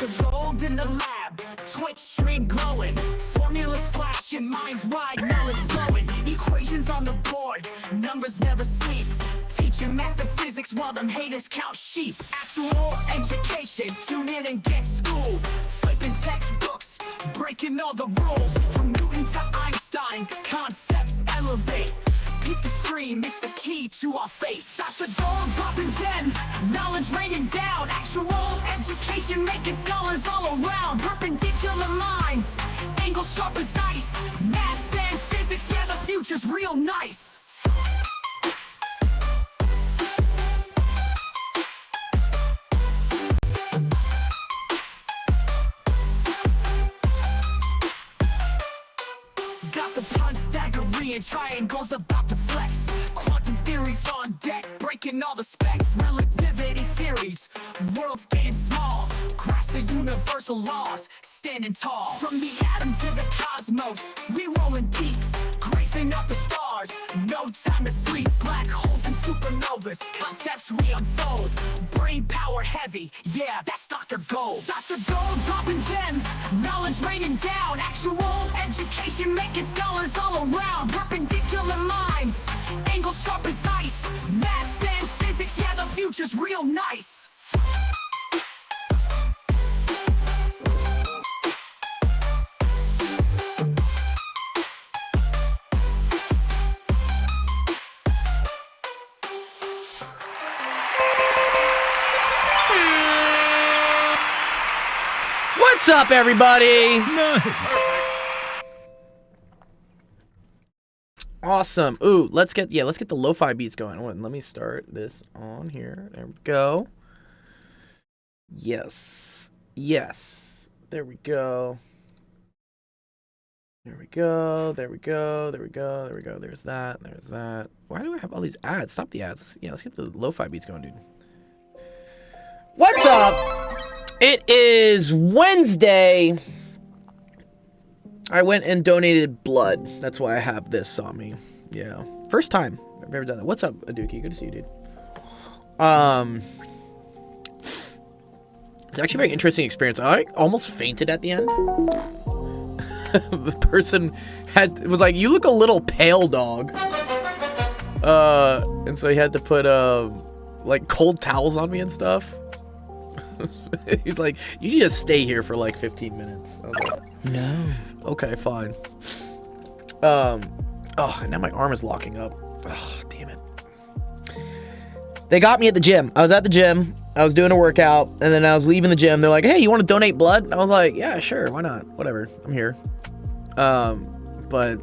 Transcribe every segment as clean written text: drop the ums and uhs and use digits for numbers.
Dr. Gold in the lab, Twitch stream glowing, formulas flashing, minds wide, knowledge flowing, equations on the board, numbers never sleep, teaching math and physics while them haters count sheep. Actual education, tune in and get schooled, flipping textbooks, breaking all the rules, from Newton to Einstein, concepts elevate. Keep the stream, it's the key to our fate. Dr. Gold dropping gems, knowledge raining down, actual education making scholars all around. Perpendicular minds, angles sharp as ice, maths and physics, yeah, the future's real nice. Got the Pythagorean triangles about to flex, quantum theories on deck, breaking all the specs, relativity theories, worlds getting small, grasp the universal laws, standing tall. From the atom to the cosmos, we rolling deep, grazing up the stars, no time to sleep. Black holes and supernovas, concepts we unfold, brain power heavy, yeah, that's Dr. Gold. Dr. Gold dropping gems, knowledge raining down, actual education making scholars all around. Perpendicular minds, angles sharp as ice, maths and physics, yeah, the future's real nice. What's up, everybody? Awesome. Ooh, let's get the lo-fi beats going. Let me start this on here. There we go. Yes. There we go. There's that. Why do I have all these ads? Stop the ads. Let's get the lo-fi beats going, dude. What's up? It is Wednesday. I went and donated blood. That's why I have this on me. Yeah. First time I've ever done that. What's up, Aduki? Good to see you, dude. It's actually a very interesting experience. I almost fainted at the end. The person was like, "You look a little pale, dog." And so he had to put like cold towels on me and stuff. He's like, "You need to stay here for like 15 minutes." I was like, "No." Okay, fine. Oh, and now my arm is locking up. Oh, damn it. They got me at the gym. I was at the gym. I was doing a workout, and then I was leaving the gym. They're like, "Hey, you want to donate blood?" And I was like, "Yeah, sure. Why not? Whatever. I'm here." But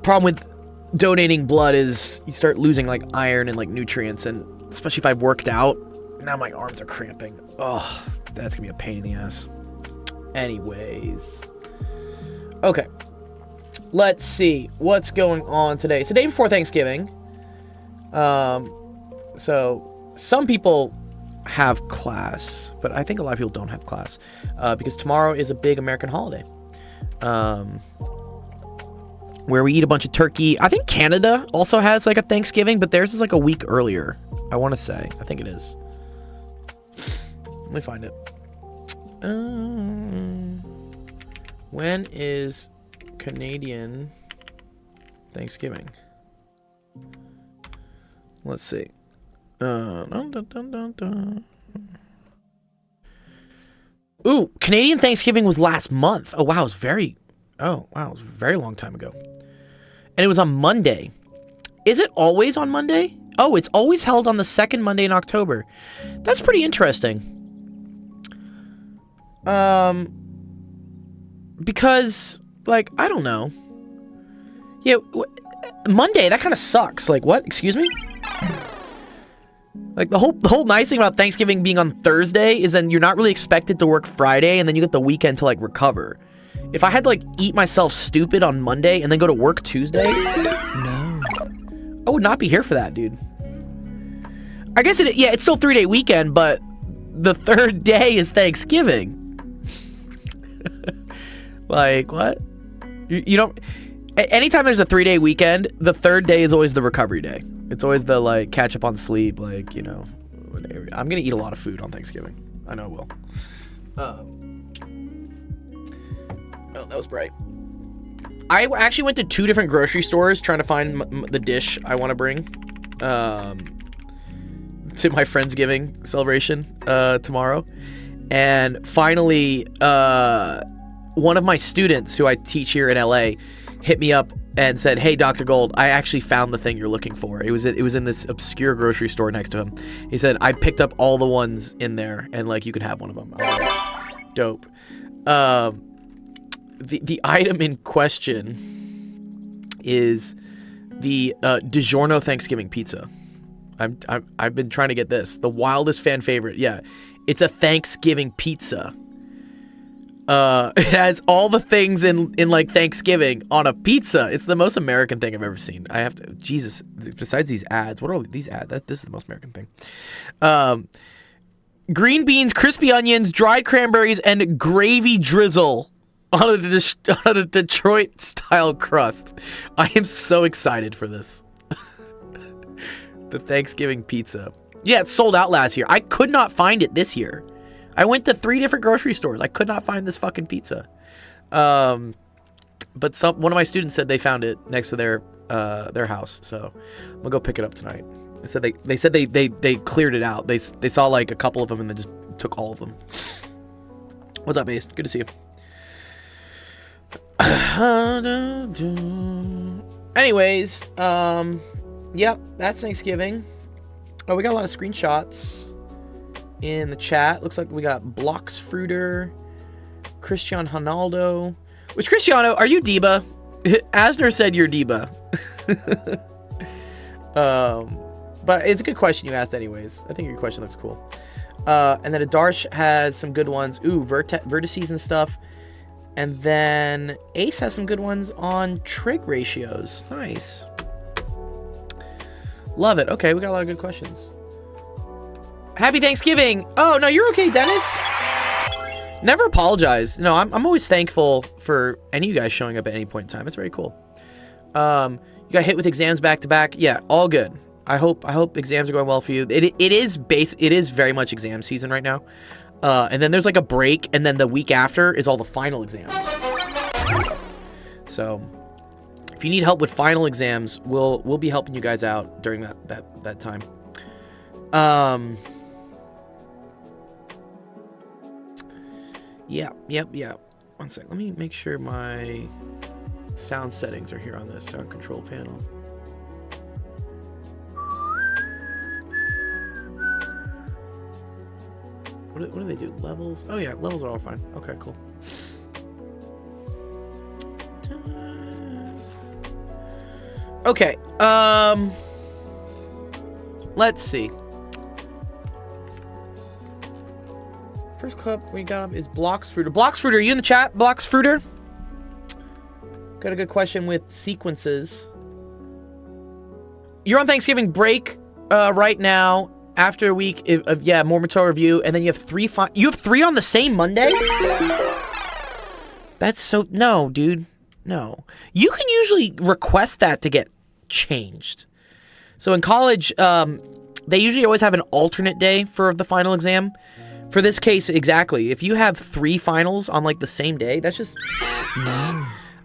problem with donating blood is you start losing like iron and like nutrients, and especially if I've worked out. Now my arms are cramping. Oh, that's gonna be a pain in the ass. Anyways. Okay. Let's see what's going on today. It's the day before Thanksgiving. So some people have class, but I think a lot of people don't have class because tomorrow is a big American holiday where we eat a bunch of turkey. I think Canada also has like a Thanksgiving, but theirs is like a week earlier. I want to say. I think it is. Let me find it. When is Canadian Thanksgiving? Let's see. Ooh, Canadian Thanksgiving was last month. Oh wow, it was very a very long time ago. And it was on Monday. Is it always on Monday? Oh, it's always held on the second Monday in October. That's pretty interesting. Because, like, I don't know. Yeah, Monday, that kind of sucks. Like, what? Excuse me? Like, the whole nice thing about Thanksgiving being on Thursday is then you're not really expected to work Friday, and then you get the weekend to, like, recover. If I had to, like, eat myself stupid on Monday and then go to work Tuesday, no. I would not be here for that, dude. I guess it's still a 3-day weekend, but the third day is Thanksgiving. Like, what? You don't... Anytime there's a 3-day weekend, the third day is always the recovery day. It's always the, like, catch up on sleep, like, you know, whatever. I'm gonna eat a lot of food on Thanksgiving. I know it will. Oh, that was bright. I actually went to 2 different grocery stores trying to find the dish I want to bring to my Friendsgiving celebration tomorrow. And finally, one of my students who I teach here in LA hit me up and said, "Hey, Dr. Gold, I actually found the thing you're looking for. It was in this obscure grocery store next to him." He said, "I picked up all the ones in there, and like you can have one of them." I was like, dope. The item in question is the DiGiorno Thanksgiving pizza. I've been trying to get this. The wildest fan favorite. Yeah, it's a Thanksgiving pizza. It has all the things in like Thanksgiving on a pizza. It's the most American thing I've ever seen. I have to, Jesus, besides these ads, what are all these ads? This is the most American thing. Green beans, crispy onions, dried cranberries, and gravy drizzle on a Detroit style crust. I am so excited for this. The Thanksgiving pizza. Yeah, it sold out last year. I could not find it this year. I went to 3 different grocery stores. I could not find this fucking pizza. But one of my students said they found it next to their house. So I'm gonna go pick it up tonight. They said they cleared it out. They saw like a couple of them and then just took all of them. What's up, Ace? Good to see you. Anyways, yep, that's Thanksgiving. Oh, we got a lot of screenshots in the chat. Looks like we got Blocks Fruiter, Cristiano Ronaldo. Which Cristiano, are you Diba? Asner said you're Diba. But it's a good question you asked anyways. I think your question looks cool. And then Adarsh has some good ones. Ooh, vertices and stuff. And then Ace has some good ones on trig ratios. Nice. Love it. Okay, we got a lot of good questions. Happy Thanksgiving. Oh, no, you're okay, Dennis. Never apologize. No, I'm always thankful for any of you guys showing up at any point in time. It's very cool. You got hit with exams back to back. Yeah, all good. I hope exams are going well for you. It is very much exam season right now. And then there's like a break, and then the week after is all the final exams. So if you need help with final exams, we'll be helping you guys out during that time. Yeah. One sec. Let me make sure my sound settings are here on this sound control panel. What do they do? Levels? Oh yeah, levels are all fine. Okay, cool. Okay, let's see. First clip we got up is Blocks Fruiter. Blocks Fruiter, are you in the chat? Blocks Fruiter? Got a good question with sequences. You're on Thanksgiving break right now. After a week of more material review, and then you have 3 on the same Monday? That's so... No, dude. No. You can usually request that to get changed. So in college, they usually always have an alternate day for the final exam. For this case, exactly. If you have 3 finals on, like, the same day, that's just...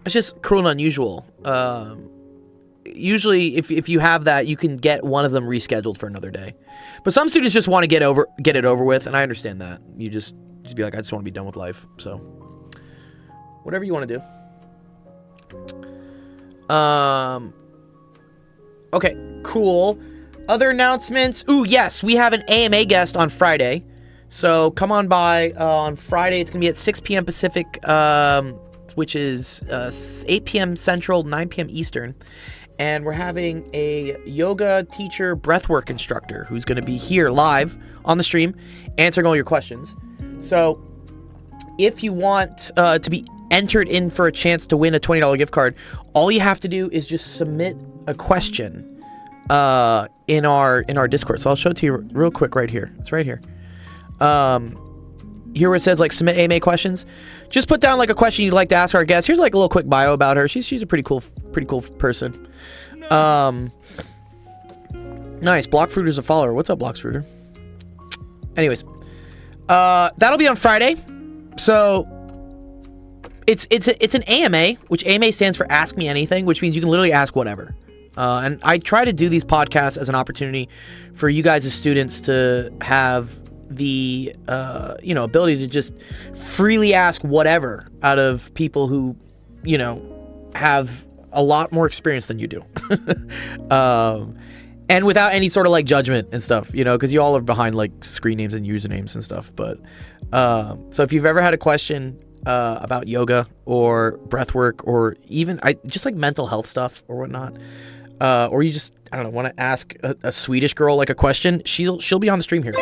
That's just cruel and unusual. Usually, if you have that, you can get one of them rescheduled for another day. But some students just want to get it over with, and I understand that. You just be like, I just want to be done with life. So, whatever you want to do. Okay, cool. Other announcements. Ooh, yes, we have an AMA guest on Friday. So come on by on Friday. It's gonna be at 6 p.m. Pacific, which is 8 p.m. Central, 9 p.m. Eastern. And we're having a yoga teacher, breathwork instructor who's going to be here live on the stream answering all your questions. So if you want to be entered in for a chance to win a $20 gift card, all you have to do is just submit a question in our Discord. So I'll show it to you real quick right here. It's right here. Here where it says like submit AMA questions. Just put down like a question you'd like to ask our guest. Here's like a little quick bio about her. She's a pretty cool person. Nice. Blockfruiter's a follower. What's up, Blockfruiter? Anyways, That'll be on Friday. So it's an AMA, which AMA stands for Ask Me Anything, which means you can literally ask whatever. And I try to do these podcasts as an opportunity for you guys as students to have the ability to just freely ask whatever out of people who have a lot more experience than you do. And without any sort of like judgment and stuff, because you all are behind like screen names and usernames and stuff. But so if you've ever had a question about yoga or breath work or even just like mental health stuff or whatnot, or you just, I don't know, want to ask a Swedish girl like a question, she'll be on the stream here.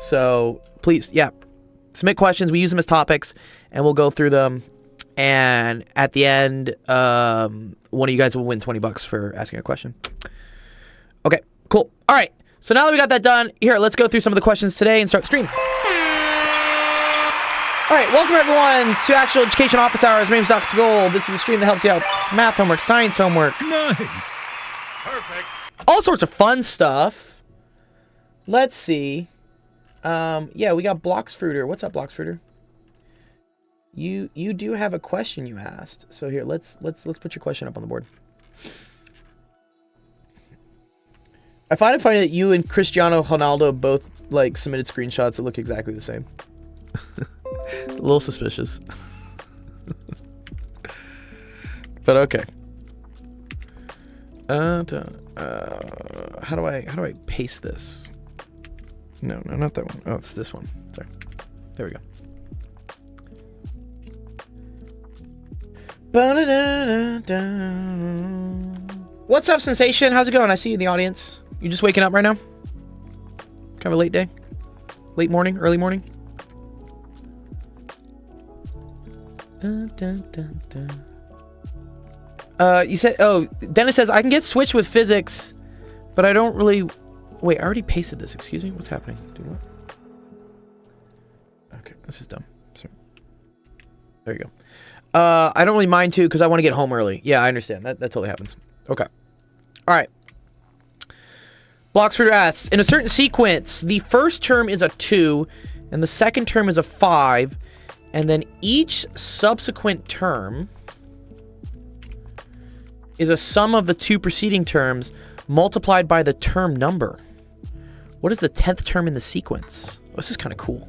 So please, submit questions. We use them as topics and we'll go through them. And at the end, one of you guys will win $20 for asking a question. Okay, cool. All right. So now that we got that done, here, let's go through some of the questions today and start the stream. All right, welcome everyone to Actual Education Office Hours. My name's Dr. Gold. This is the stream that helps you out with math homework, science homework. Nice. Perfect. All sorts of fun stuff. Let's see. Yeah, we got Bloxfruiter. What's up, Bloxfruiter? You do have a question you asked. So here, let's put your question up on the board. I find it funny that you and Cristiano Ronaldo both like submitted screenshots that look exactly the same. It's a little suspicious. But okay. How do I paste this? No, not that one. Oh, it's this one. Sorry. There we go. What's up, Sensation? How's it going? I see you in the audience. You just waking up right now? Kind of a late day? Late morning? Early morning? You said, Dennis says, I can get switched with physics, but I don't really... Wait, I already pasted this. Excuse me? What's happening? Do what? Okay, this is dumb. Sorry. There you go. I don't really mind too, because I want to get home early. Yeah, I understand. That totally happens. Okay. All right. Bloxford asks, in a certain sequence, the first term is a 2, and the second term is a 5, and then each subsequent term is a sum of the 2 preceding terms multiplied by the term number. What is the 10th term in the sequence? Oh, this is kind of cool.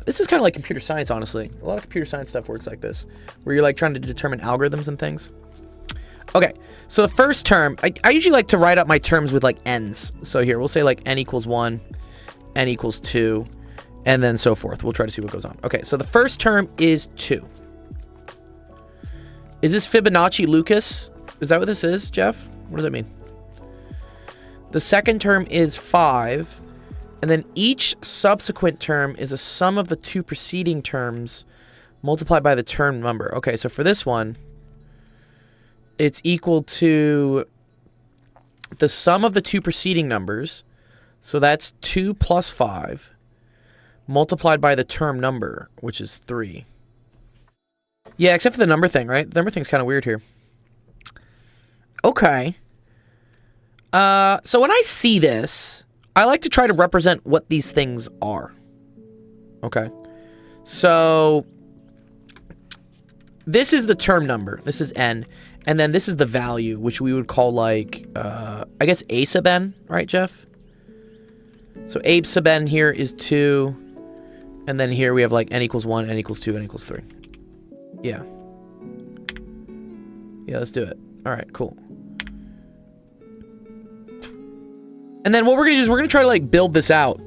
This is kind of like computer science, honestly. A lot of computer science stuff works like this, where you're like trying to determine algorithms and things. Okay, so the first term, I usually like to write up my terms with like n's. So here, we'll say like n equals 1, n equals 2, and then so forth. We'll try to see what goes on. Okay, so the first term is 2. Is this Fibonacci Lucas? Is that what this is, Jeff? What does that mean? The second term is 5, and then each subsequent term is a sum of the 2 preceding terms multiplied by the term number. Okay, so for this one, it's equal to the sum of the 2 preceding numbers. So that's 2 plus 5 multiplied by the term number, which is 3. Yeah, except for the number thing, right? The number thing's kind of weird here. Okay. So when I see this, I like to try to represent what these things are. Okay. So this is the term number. This is n. And then this is the value, which we would call like, I guess a sub n, right, Jeff? So a sub n here is 2. And then here we have like n equals 1, n equals 2, n equals 3. Yeah. Yeah, let's do it. All right, cool. And then what we're going to do is we're going to try to like build this out,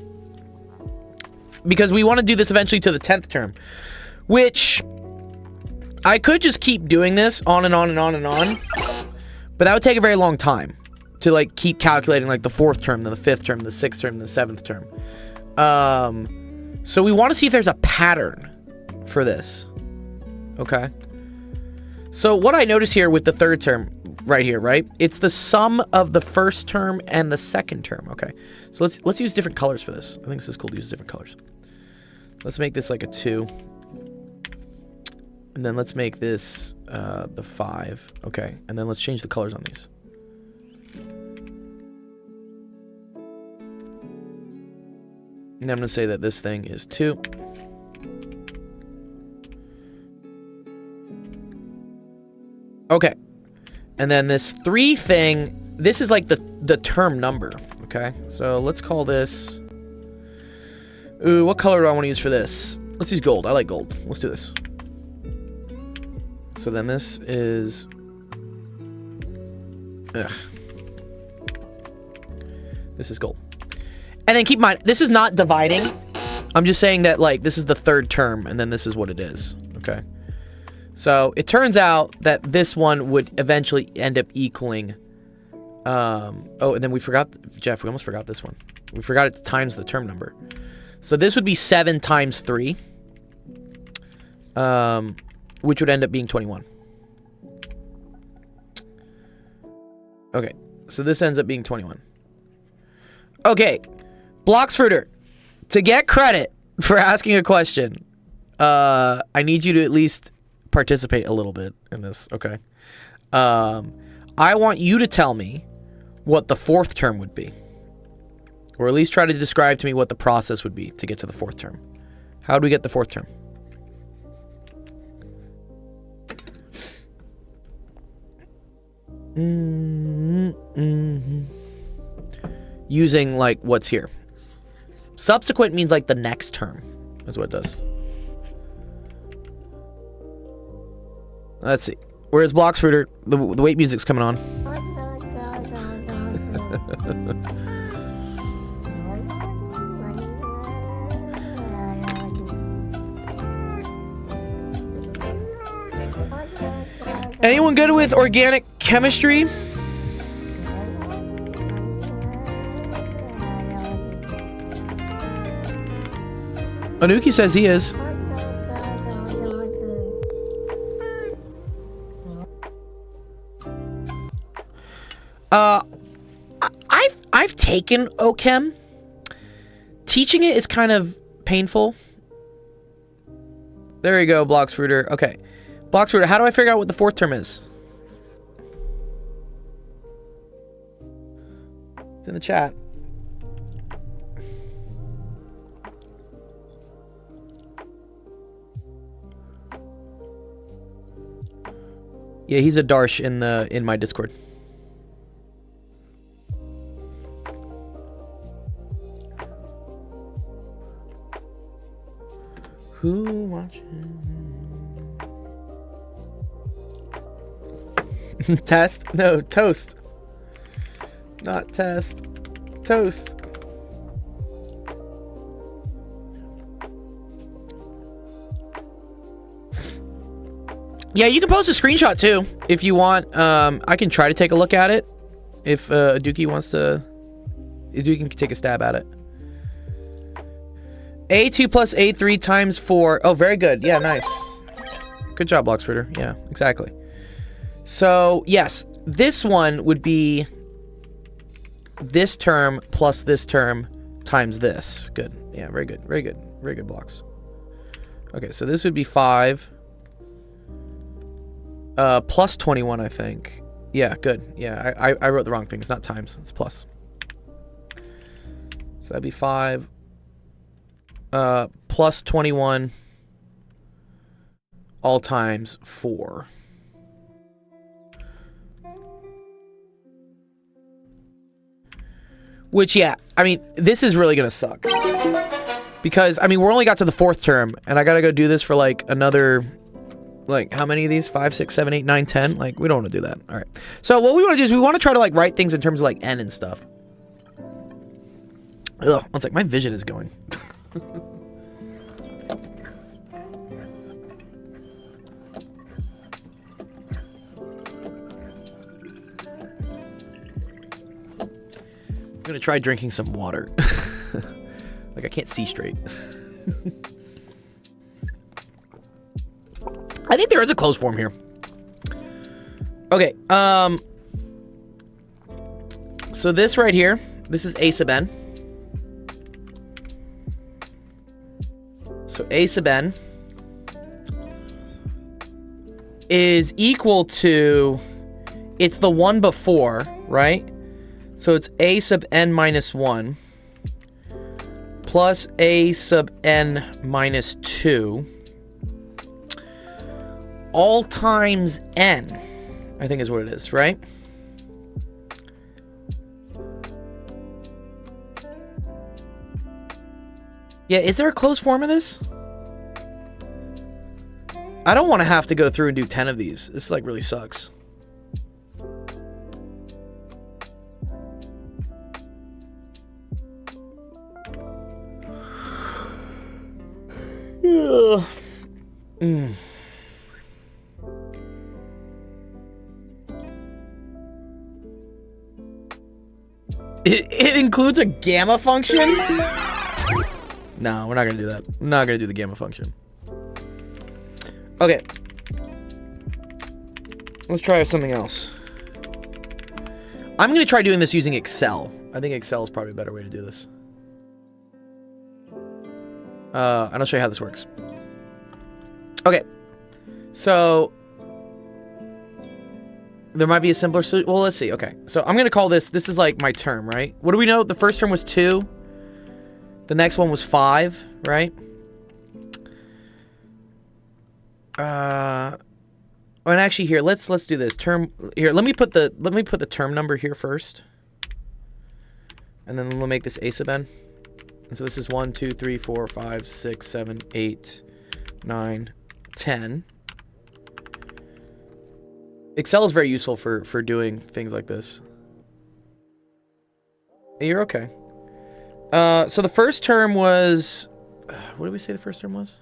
because we want to do this eventually to the 10th term, which I could just keep doing this on and on and on and on, but that would take a very long time to like keep calculating like the 4th term, then the 5th term, the 6th term, the 7th term. So we want to see if there's a pattern for this. Okay. So what I notice here with the 3rd term right here, right? It's the sum of the 1st term and the 2nd term. Okay. So let's use different colors for this. I think this is cool to use different colors. Let's make this like a 2. And then let's make this the 5. Okay. And then let's change the colors on these. And then I'm going to say that this thing is 2. Okay. And then this 3 thing, this is like the term number. Okay. So let's call this... Ooh, what color do I want to use for this? Let's use gold. I like gold. Let's do this. So then this is... Ugh. This is gold. And then keep in mind, this is not dividing. I'm just saying that, like, this is the 3rd term, and then this is what it is. Okay. So it turns out that this one would eventually end up equaling... oh, and then we forgot... Jeff, we almost forgot this one. We forgot it's times the term number. So this would be 7 times 3. Which would end up being 21. Okay. So this ends up being 21. Okay. Bloxfruiter, to get credit for asking a question, I need you to at least participate a little bit in this, okay? I want you to tell me what the 4th term would be. Or at least try to describe to me what the process would be to get to the 4th term. How do we get the 4th term? Using, like, what's here. Subsequent means, like, the next term. Is what it does. Let's see. Where's Bloxfruiter? The wait music's coming on. Anyone good with organic chemistry? Anuki says he is. I've taken OChem. Teaching it is kind of painful. There you go, Bloxfruiter. Okay. Bloxfruiter, how do I figure out what the 4th term is? It's in the chat. Yeah, he's a Darsh in my Discord. Who watching? Test? No, toast. Not test. Toast. Yeah, you can post a screenshot too if you want. I can try to take a look at it if Dookie wants to. Dookie can take a stab at it. A2 plus A3 times 4. Oh, very good. Yeah, nice. Good job, Bloxfruiter. Yeah, exactly. So, yes, this one would be this term plus this term times this. Good. Yeah, very good. Very good. Very good, Blocks. Okay, so this would be 5. Plus 21, I think. Yeah, good. Yeah, I wrote the wrong thing. It's not times. It's plus. So that'd be 5. Plus 21 all times 4. Which, yeah, I mean, this is really gonna suck. Because, I mean, we're only got to the 4th term, and I gotta go do this for, like, another, like, how many of these? 5, 6, 7, 8, 9, 10? Like, we don't want to do that. Alright. So, what we want to do is we want to try to, like, write things in terms of, like, n and stuff. Ugh, it's like, my vision is going. I'm gonna try drinking some water. Like, I can't see straight. I think there is a closed form here. Okay, so this right here, this is a sub n. So a sub n is equal to, it's the one before, right? So it's a sub n minus 1 plus a sub n minus 2 all times n, I think is what it is, right? Yeah, is there a closed form of this? I don't want to have to go through and do 10 of these. This like really sucks. It includes a gamma function? No, we're not gonna do that. We're not gonna do the gamma function. Okay. Let's try something else. I'm gonna try doing this using Excel. I think Excel is probably a better way to do this. And I'll show you how this works. Okay. So there might be a simpler solution. Well, let's see. Okay. So I'm going to call this is like my term, right? What do we know? The first term was 2. The next one was 5, right? And actually here, let's do this. Term here, let me put the term number here first. And then we'll make this a sub n. And so this is 1, 2, 3, 4, 5, 6, 7, 8, 9, 10. Excel is very useful for doing things like this. You're okay. So the first term was... what did we say the first term was?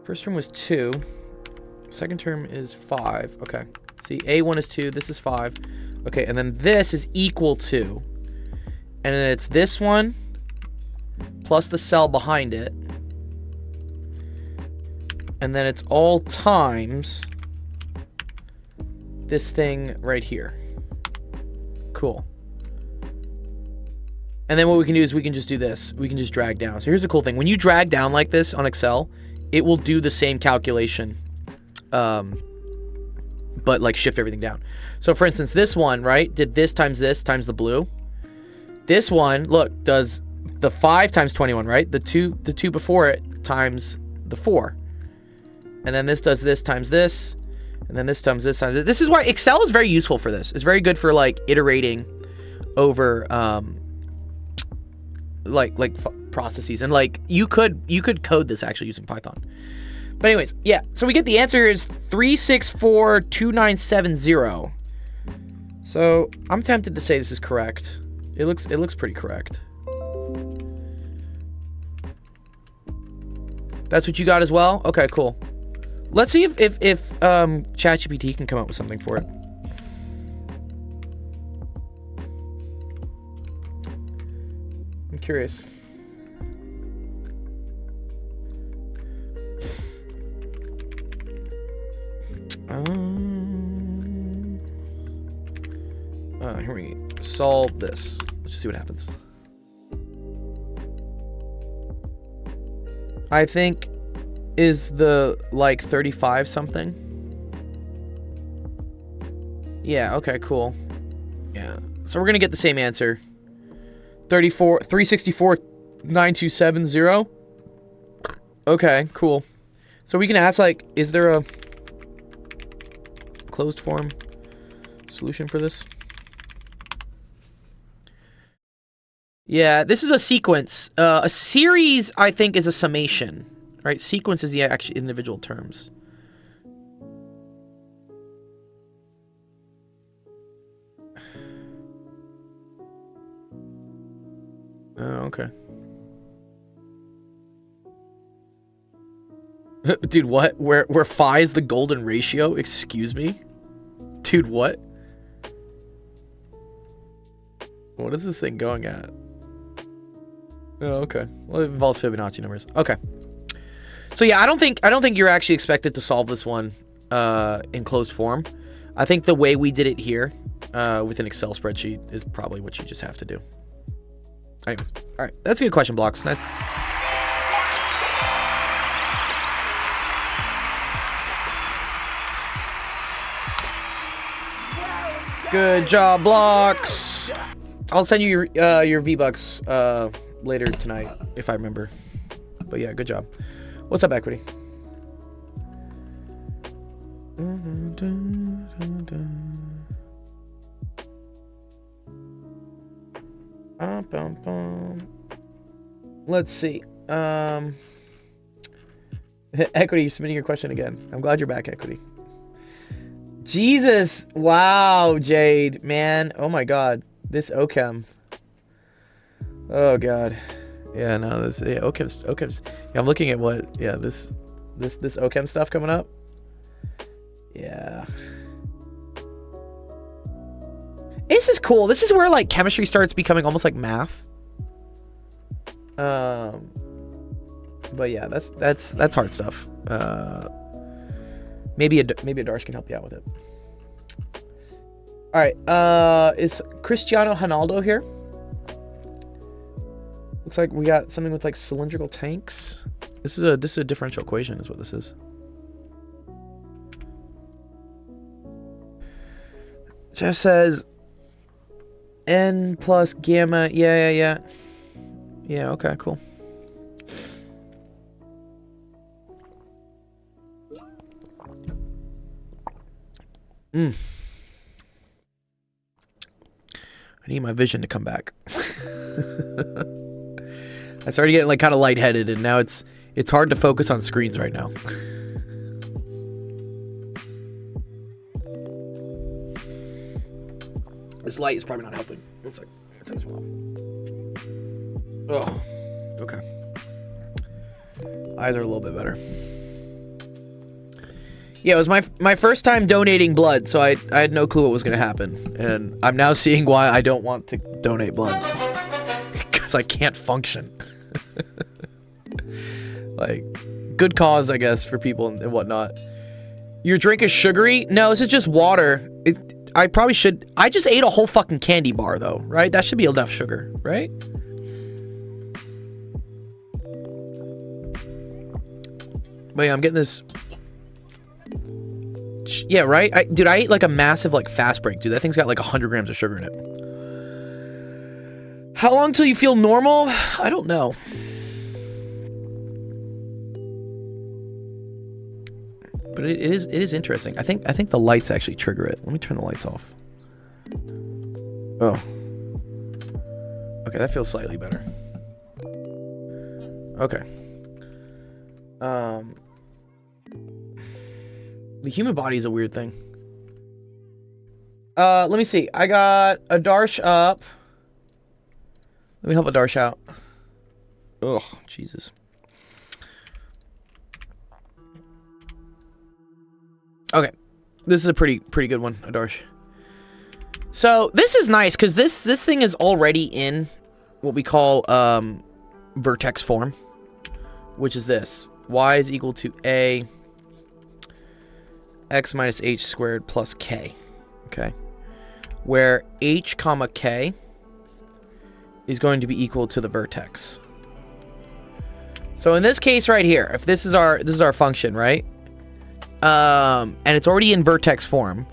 First term was 2. Second term is 5. Okay. See, A1 is 2. This is 5. Okay, and then this is equal to... and then it's this one plus the cell behind it. And then it's all times this thing right here. Cool. And then what we can do is we can just do this. We can just drag down. So here's the cool thing. When you drag down like this on Excel, it will do the same calculation. But like shift everything down. So for instance, this one, right, did this times the blue. This one, look, does the 5 times 21, right? The two before it times the 4. And then this does this times this. And then this times this times this. This is why Excel is very useful for this. It's very good for like iterating over processes. And like you could code this actually using Python. But anyways, yeah. So we get the answer is 3642970. So I'm tempted to say this is correct. It looks pretty correct. That's what you got as well? Okay, cool. Let's see if ChatGPT can come up with something for it. I'm curious. Here we go. Solve this. Let's see what happens. I think is the like 35 something. Yeah, okay, cool. Yeah. So we're going to get the same answer. 364,927,0. Okay, cool. So we can ask like, is there a closed form solution for this? Yeah, this is a sequence. A series, I think, is a summation, right? Sequence is the actual individual terms. Oh, okay. Dude, what? Where phi is the golden ratio? Excuse me? Dude, what? What is this thing going at? Oh, okay. Well, it involves Fibonacci numbers. Okay. So yeah, I don't think you're actually expected to solve this one in closed form. I think the way we did it here with an Excel spreadsheet is probably what you just have to do. Anyways, all right. That's a good question, Blocks. Nice. Good job, Blocks. I'll send you your V-Bucks later tonight if I remember. But yeah, good job. What's up, Equity? Let's see. Equity, you're submitting your question again. I'm glad you're back, Equity. Jesus. Wow, Jade. Man. Oh my god. This Ochem. Oh god. Yeah, no, this Ochem's yeah, I'm looking at what this Ochem stuff coming up. Yeah. This is cool. This is where like chemistry starts becoming almost like math. But yeah, that's hard stuff. Maybe a Darsh can help you out with it. All right. Is Cristiano Ronaldo here? Looks like we got something with like cylindrical tanks. This is a differential equation, is what this is. Jeff says N plus gamma. Yeah. Yeah, okay, cool. I need my vision to come back. I started getting like kind of lightheaded, and now it's hard to focus on screens right now. This light is probably not helping. One sec. I'll turn this one off. Oh, okay. Eyes are a little bit better. Yeah, it was my first time donating blood, so I had no clue what was going to happen. And I'm now seeing why I don't want to donate blood. Because I can't function. Like, good cause, I guess, for people and whatnot. Your drink is sugary? No, this is just water. I probably should... I just ate a whole fucking candy bar, though, right? That should be enough sugar, right? But yeah, I'm getting this... Yeah, right? Dude, I ate like a massive like fast break. Dude, that thing's got like 100 grams of sugar in it. How long till you feel normal? I don't know. But it is interesting. I think the lights actually trigger it. Let me turn the lights off. Oh. Okay, that feels slightly better. Okay. The human body is a weird thing. Let me see. I got a Darsh up. Let me help a Darsh out. Ugh, Jesus. Okay. This is a pretty good one, a Darsh. So, this is nice, because this thing is already in what we call, vertex form. Which is this. Y is equal to A... x minus h squared plus k, okay? Where h comma k is going to be equal to the vertex. So in this case right here, if this is our function, right? And it's already in vertex form.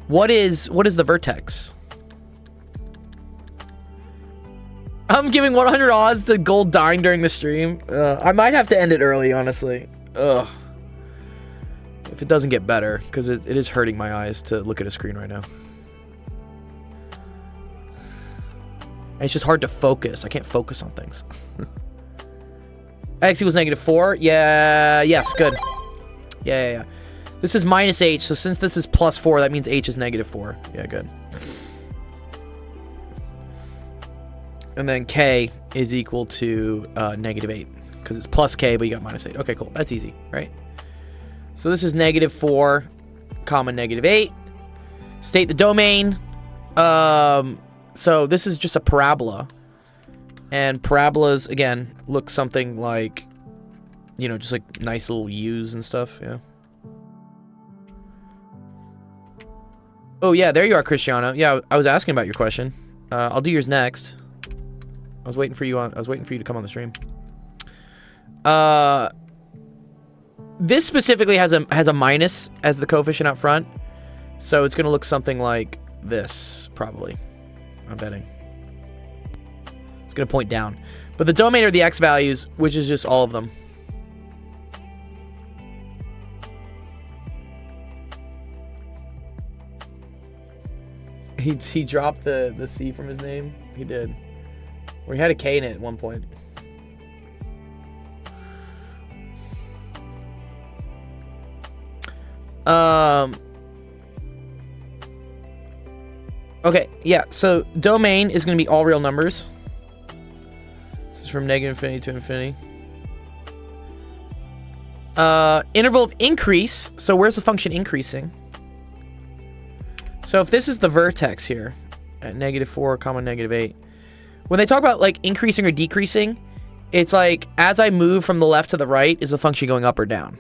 What is the vertex? I'm giving 100 odds to gold dying during the stream. I might have to end it early, honestly. Ugh. If it doesn't get better, because it is hurting my eyes to look at a screen right now. And it's just hard to focus. I can't focus on things. X equals -4. Yeah, yes, good. Yeah. This is minus h, so since this is +4, that means h is -4. Yeah, good. And then k is equal to -8, because it's plus k, but you got -8. Okay, cool. That's easy, right? So this is -4, comma -8. State the domain. So this is just a parabola. And parabolas, again, look something like, you know, just like nice little U's and stuff, yeah. Oh, yeah, there you are, Cristiano. Yeah, I was asking about your question. I'll do yours next. I was waiting for you to come on the stream. This specifically has a minus as the coefficient out front, so it's gonna look something like this, probably. I'm betting. It's going to point down. But the domain are the x values, which is just all of them. He dropped the C from his name. He did. Or he had a K in it at one point. Okay, yeah, so domain is going to be all real numbers. This is from negative infinity to infinity. Interval of increase. So where's the function increasing? So if this is the vertex here at -4, -8, when they talk about like increasing or decreasing, it's like as I move from the left to the right, is the function going up or down?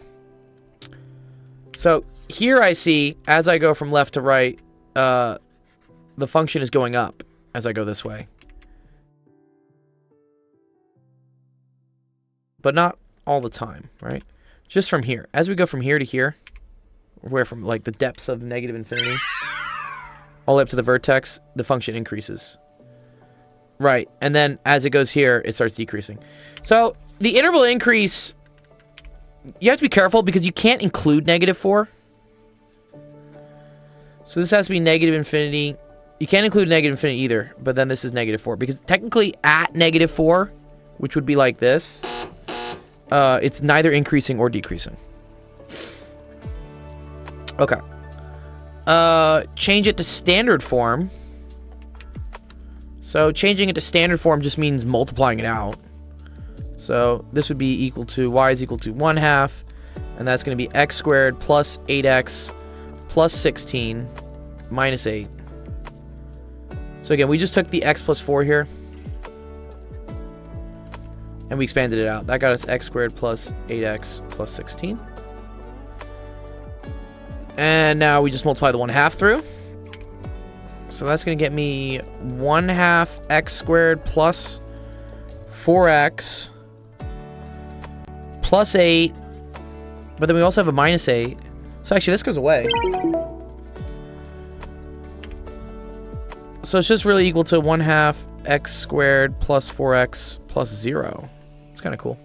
So here I see as I go from left to right, the function is going up as I go this way. But not all the time, right? Just from here. As we go from here to here, where from like the depths of negative infinity, all the way up to the vertex, the function increases. Right, and then as it goes here, it starts decreasing. So the interval increase, you have to be careful because you can't include -4. So this has to be negative infinity. You can't include negative infinity either, but then this is -4. Because technically at -4, which would be like this, it's neither increasing or decreasing. Okay. Change it to standard form. So changing it to standard form just means multiplying it out. So this would be equal to, y is equal to 1/2, and that's going to be x squared plus 8x plus 16 minus 8. So again, we just took the x plus 4 here, and we expanded it out. That got us x squared plus 8x plus 16. And now we just multiply the 1/2 through. So that's going to get me 1/2 x squared plus 4x plus 8. But then we also have a minus 8. So actually this goes away. So it's just really equal to 1/2 x squared plus 4x plus 0. It's kind of cool.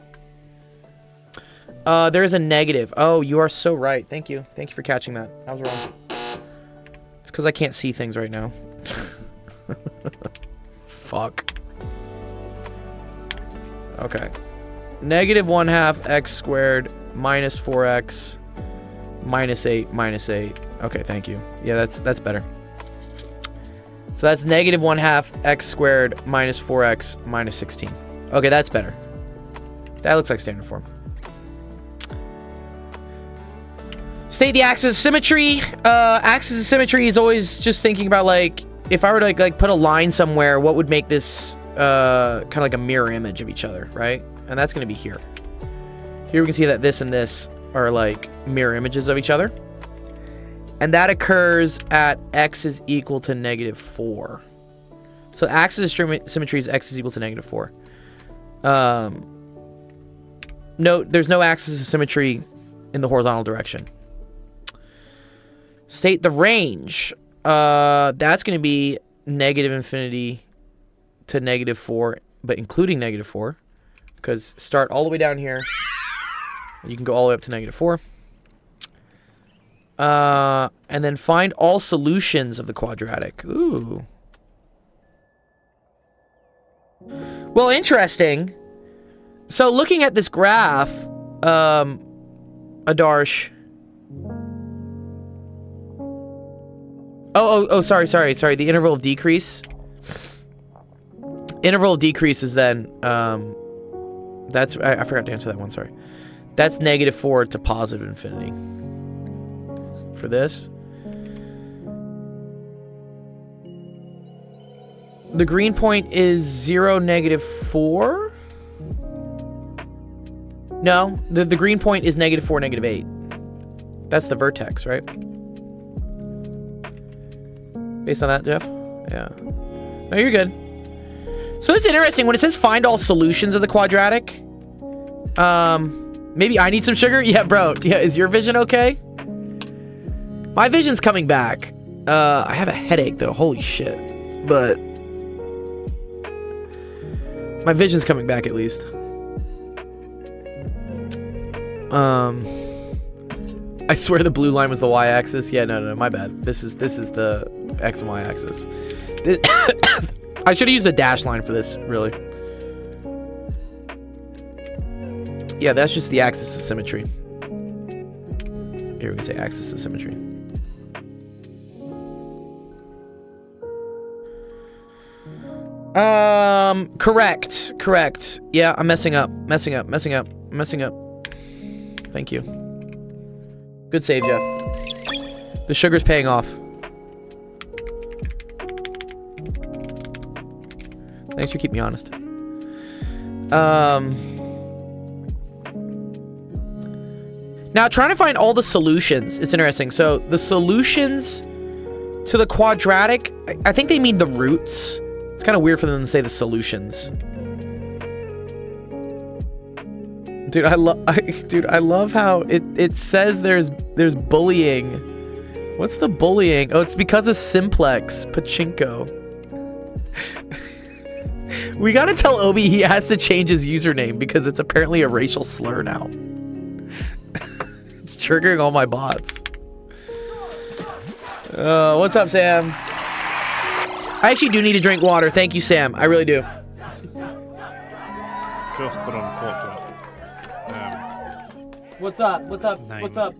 There is a negative. Oh, you are so right. Thank you. Thank you for catching that. I was wrong. It's because I can't see things right now. Fuck. Okay. Negative 1/2 x squared minus 4x minus 8 minus 8. Okay, thank you. Yeah, that's better. So that's negative 1/2 x squared minus 4x minus 16. Okay, that's better. That looks like standard form. State the axis of symmetry. Axis of symmetry is always just thinking about like, if I were to like put a line somewhere, what would make this kind of like a mirror image of each other, right? And that's going to be here. Here we can see that this and this are like mirror images of each other. And that occurs at x is equal to -4. So axis of symmetry is x is equal to -4. Note, there's no axis of symmetry in the horizontal direction. State the range. That's going to be negative infinity to -4, but including -4. Because start all the way down here. And you can go all the way up to -4. And then find all solutions of the quadratic. Ooh. Well, interesting. So looking at this graph, Adarsh. Oh, sorry. The interval of decrease. Interval of decrease is then, that's, I forgot to answer that one, sorry. That's -4 to positive infinity. For this. The green point is 0, -4? No, the green point is -4, -8. That's the vertex, right? Based on that, Jeff? Yeah. No, you're good. So it's interesting. When it says find all solutions of the quadratic, maybe I need some sugar? Yeah, bro. Yeah, is your vision okay? My vision's coming back. I have a headache, though. Holy shit. But My vision's coming back at least. I swear the blue line was the y-axis. Yeah, no, my bad. This is the x and y-axis. I should have used a dash line for this, really. Yeah, that's just the axis of symmetry. Here we can say axis of symmetry. Correct. Yeah, I'm messing up. Thank you. Good save, Jeff. The sugar's paying off. Thanks for keeping me honest. Now, trying to find all the solutions. It's interesting. So, the solutions to the quadratic, I think they mean the roots. It's kind of weird for them to say the solutions. Dude, I love how it says there's bullying. What's the bullying? Oh, it's because of Simplex Pachinko. We gotta tell Obi he has to change his username because it's apparently a racial slur now. It's triggering all my bots. What's up, Sam? I actually do need to drink water. Thank you, Sam. I really do. Just but unfortunate. What's up? What's up? Name. What's up?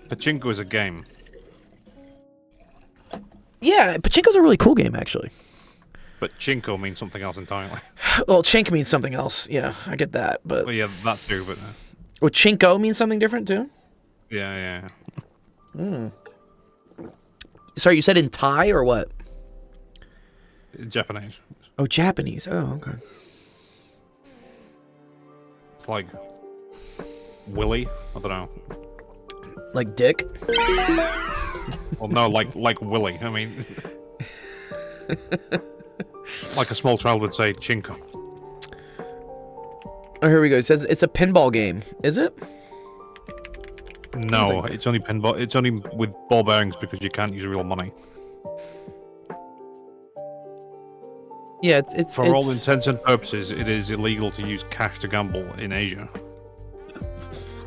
Pachinko is a game. Yeah, Pachinko's a really cool game, actually. But Chinko means something else entirely. Well, chink means something else. Yeah, I get that. But Well, yeah, that too, but... well, chinko means something different, too? yeah. Sorry, you said in Thai or what? Japanese. Oh, Japanese. Oh, okay. It's like... Willy? I don't know. Like dick? Well, no, like Willy. I mean... like a small child would say, Chinko. Oh, here we go. It says it's a pinball game. Is it? No, like it's only pinball. It's only with ball bearings because you can't use real money. Yeah, it's For all intents and purposes, it is illegal to use cash to gamble in Asia.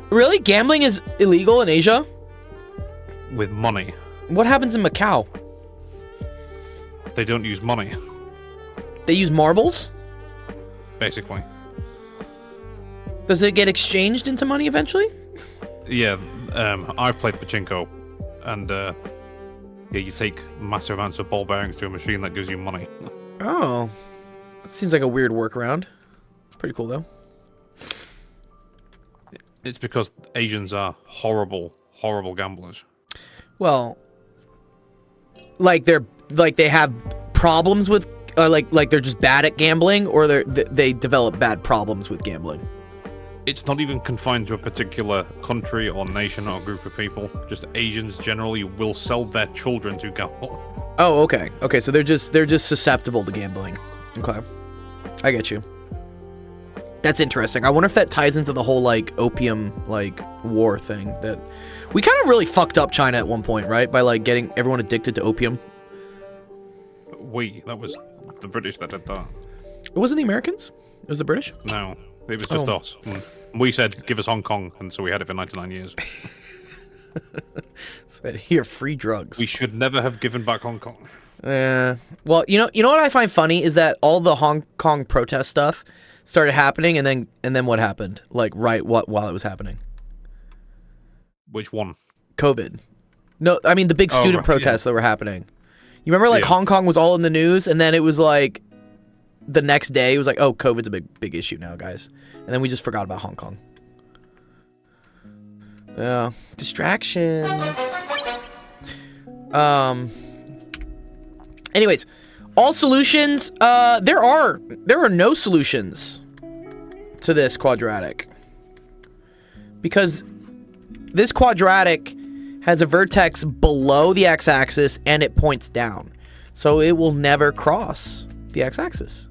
Really? Gambling is illegal in Asia? With money. What happens in Macau? They don't use money, They use marbles? basically. Does it get exchanged into money eventually? Yeah, I've played Pachinko, and yeah, you take massive amounts of ball bearings to a machine that gives you money. Oh. That seems like a weird workaround. It's pretty cool, though. It's because Asians are horrible, horrible gamblers. Well, like they have problems with, like they're just bad at gambling, or they develop bad problems with gambling. It's not even confined to a particular country or nation or group of people. Just Asians generally will sell their children to gamble. Oh, okay. Okay, so they're just susceptible to gambling. Okay. I get you. That's interesting. I wonder if that ties into the whole, like, opium, like, war thing that... We kind of really fucked up China at one point, right? By, like, getting everyone addicted to opium. That was the British that did that. It wasn't the Americans? It was the British? No, it was just us. We said, give us Hong Kong, and so we had it for 99 years. Said, here, free drugs. We should never have given back Hong Kong. Well, you know what I find funny is that all the Hong Kong protest stuff started happening, and then what happened? Like, while it was happening? Which one? COVID. No, I mean the big student protests that were happening. You remember, like, Hong Kong was all in the news, and then it was like the next day it was like, oh, COVID's a big issue now, guys, and then we just forgot about Hong Kong. Yeah, distractions. Anyways, all solutions. There are no solutions to this quadratic because this quadratic has a vertex below the x-axis and it points down, so it will never cross the x-axis.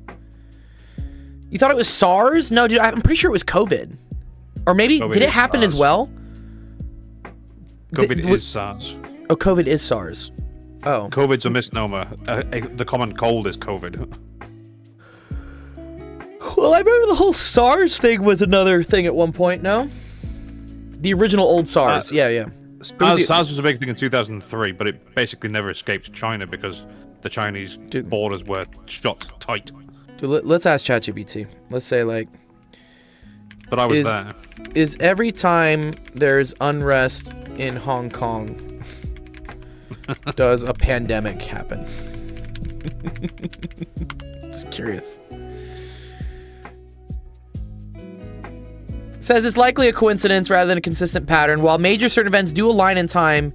You thought it was SARS? No, dude, I'm pretty sure it was COVID. Or maybe, did it happen as well? COVID is SARS. Oh, COVID is SARS. Oh. COVID's a misnomer. The common cold is COVID. Well, I remember the whole SARS thing was another thing at one point, no? The original old SARS. Yeah. SARS was a big thing in 2003, but it basically never escaped China because the Chinese borders were shut tight. Dude, let's ask ChatGPT. Let's say, like... But I was there. Is every time there's unrest in Hong Kong, does a pandemic happen? Just curious. Says it's likely a coincidence rather than a consistent pattern. While major certain events do align in time.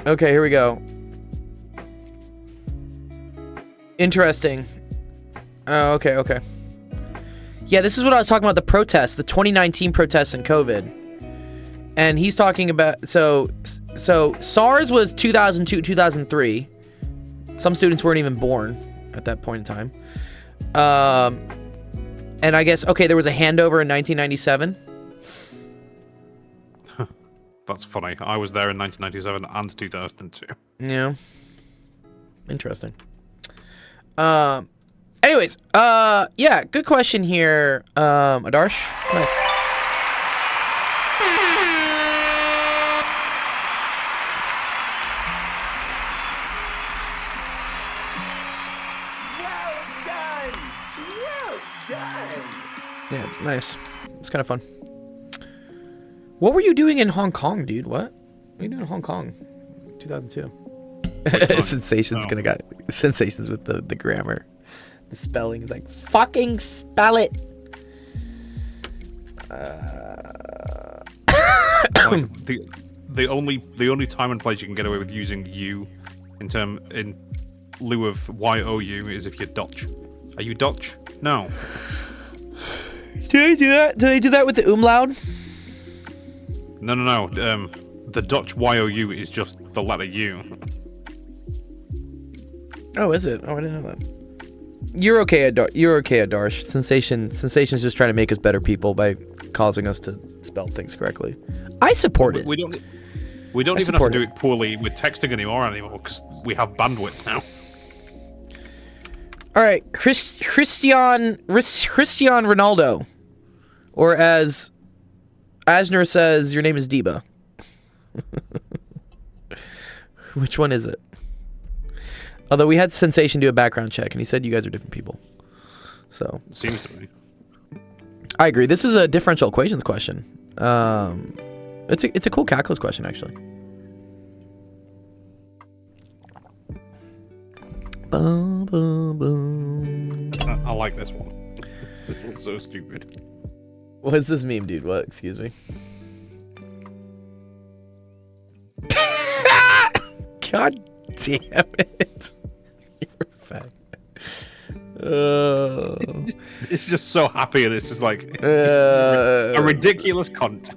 Okay, here we go. Interesting. Oh, okay. Yeah, this is what I was talking about, the protests, the 2019 protests and COVID. And he's talking about, so SARS was 2002, 2003. Some students weren't even born at that point in time. And I guess, okay, there was a handover in 1997. That's funny. I was there in 1997 and 2002. Yeah. Interesting. Anyways, yeah, good question here, Adarsh. Nice. Yeah, nice. It's kind of fun. What were you doing in Hong Kong, dude? What were you doing in Hong Kong? 2002. Sensation's gonna got sensations with the grammar. The spelling is like, fucking spell it. Like, the only time and place you can get away with using you in lieu of YOU is if you're Dutch. Are you Dutch? No. Do they do that? Do they do that with the umlaut? No. The Dutch YOU is just the letter U. Oh, is it? Oh, I didn't know that. You're okay, Adarsh. Sensation's just trying to make us better people by causing us to spell things correctly. I support it. We don't even have to do it poorly with texting anymore because we have bandwidth now. All right, Cristiano Ronaldo, or as Asner says, your name is Deba. Which one is it? Although we had Sensation do a background check, and he said you guys are different people. So seems to be. I agree. This is a differential equations question. It's a cool calculus question, actually. Boom, boom, boom. I like this one. This one's so stupid. What is this meme, dude? What? Excuse me. God damn it. You're fat. It's just so happy, and it's just like a ridiculous cunt.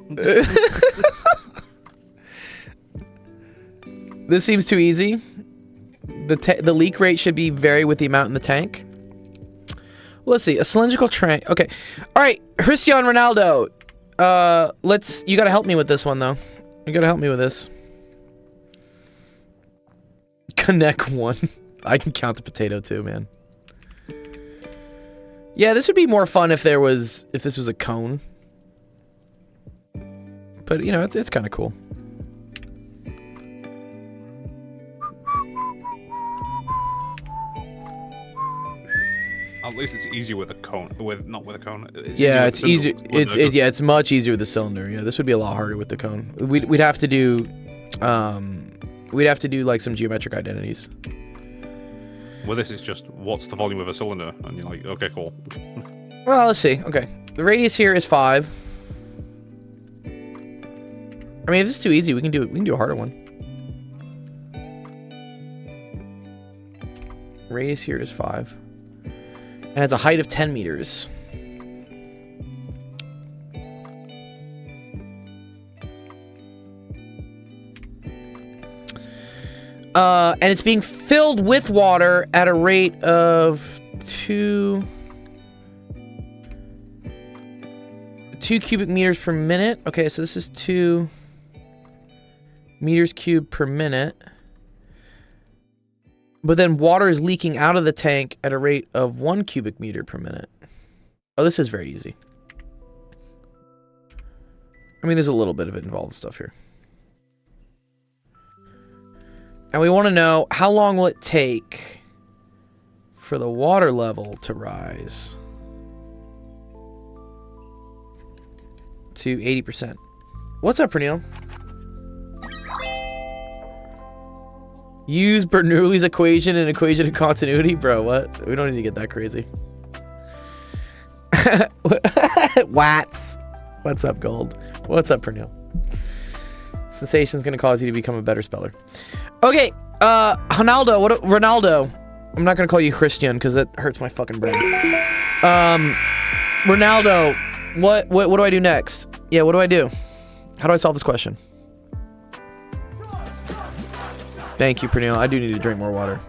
This seems too easy. The leak rate should be vary with the amount in the tank. Let's see. A cylindrical tank. Okay. All right. Cristiano Ronaldo. You gotta help me with this one, though. You gotta help me with this. Connect one. I can count the potato too, man. Yeah, this would be more fun if this was a cone. But you know, it's kind of cool. At least it's easier with a cone. Not with a cone. It's easier. It's much easier with the cylinder. Yeah, this would be a lot harder with the cone. We'd have to do like some geometric identities. Well, this is just what's the volume of a cylinder, and you're like, okay, cool. Well, let's see. Okay, the radius here is 5. I mean, if this is too easy, we can do a harder one. Radius here is 5, and has a height of 10 meters. And it's being filled with water at a rate of 2 cubic meters per minute. Okay, so this is 2 meters cubed per minute. But then water is leaking out of the tank at a rate of 1 cubic meter per minute. Oh, this is very easy. I mean, there's a little bit of it involved stuff here. And we want to know, how long will it take for the water level to rise to 80%? What's up, Pernille? Use Bernoulli's equation and equation of continuity? Bro, what? We don't need to get that crazy. Watts. What's up, Gold? What's up, Pernille? Sensation's gonna cause you to become a better speller. Okay, Ronaldo. I'm not gonna call you Christian because it hurts my fucking brain. Ronaldo, what do I do next? Yeah, what do I do? How do I solve this question? Thank you, Pernille. I do need to drink more water.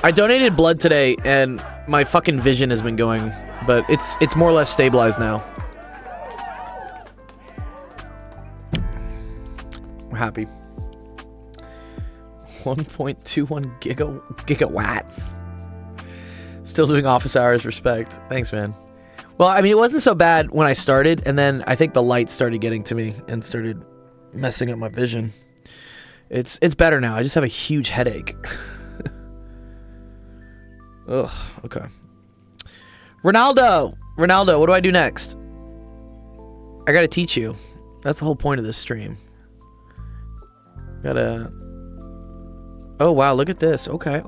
I donated blood today, and my fucking vision has been going, but it's more or less stabilized now. We're happy. 1.21 gigawatts. Still doing office hours. Respect. Thanks, man. Well, I mean, it wasn't so bad when I started, and then I think the light started getting to me and started messing up my vision. It's better now. I just have a huge headache. Ugh, okay. Ronaldo, what do I do next? I gotta teach you. That's the whole point of this stream. Gotta... Oh, wow, look at this. Okay.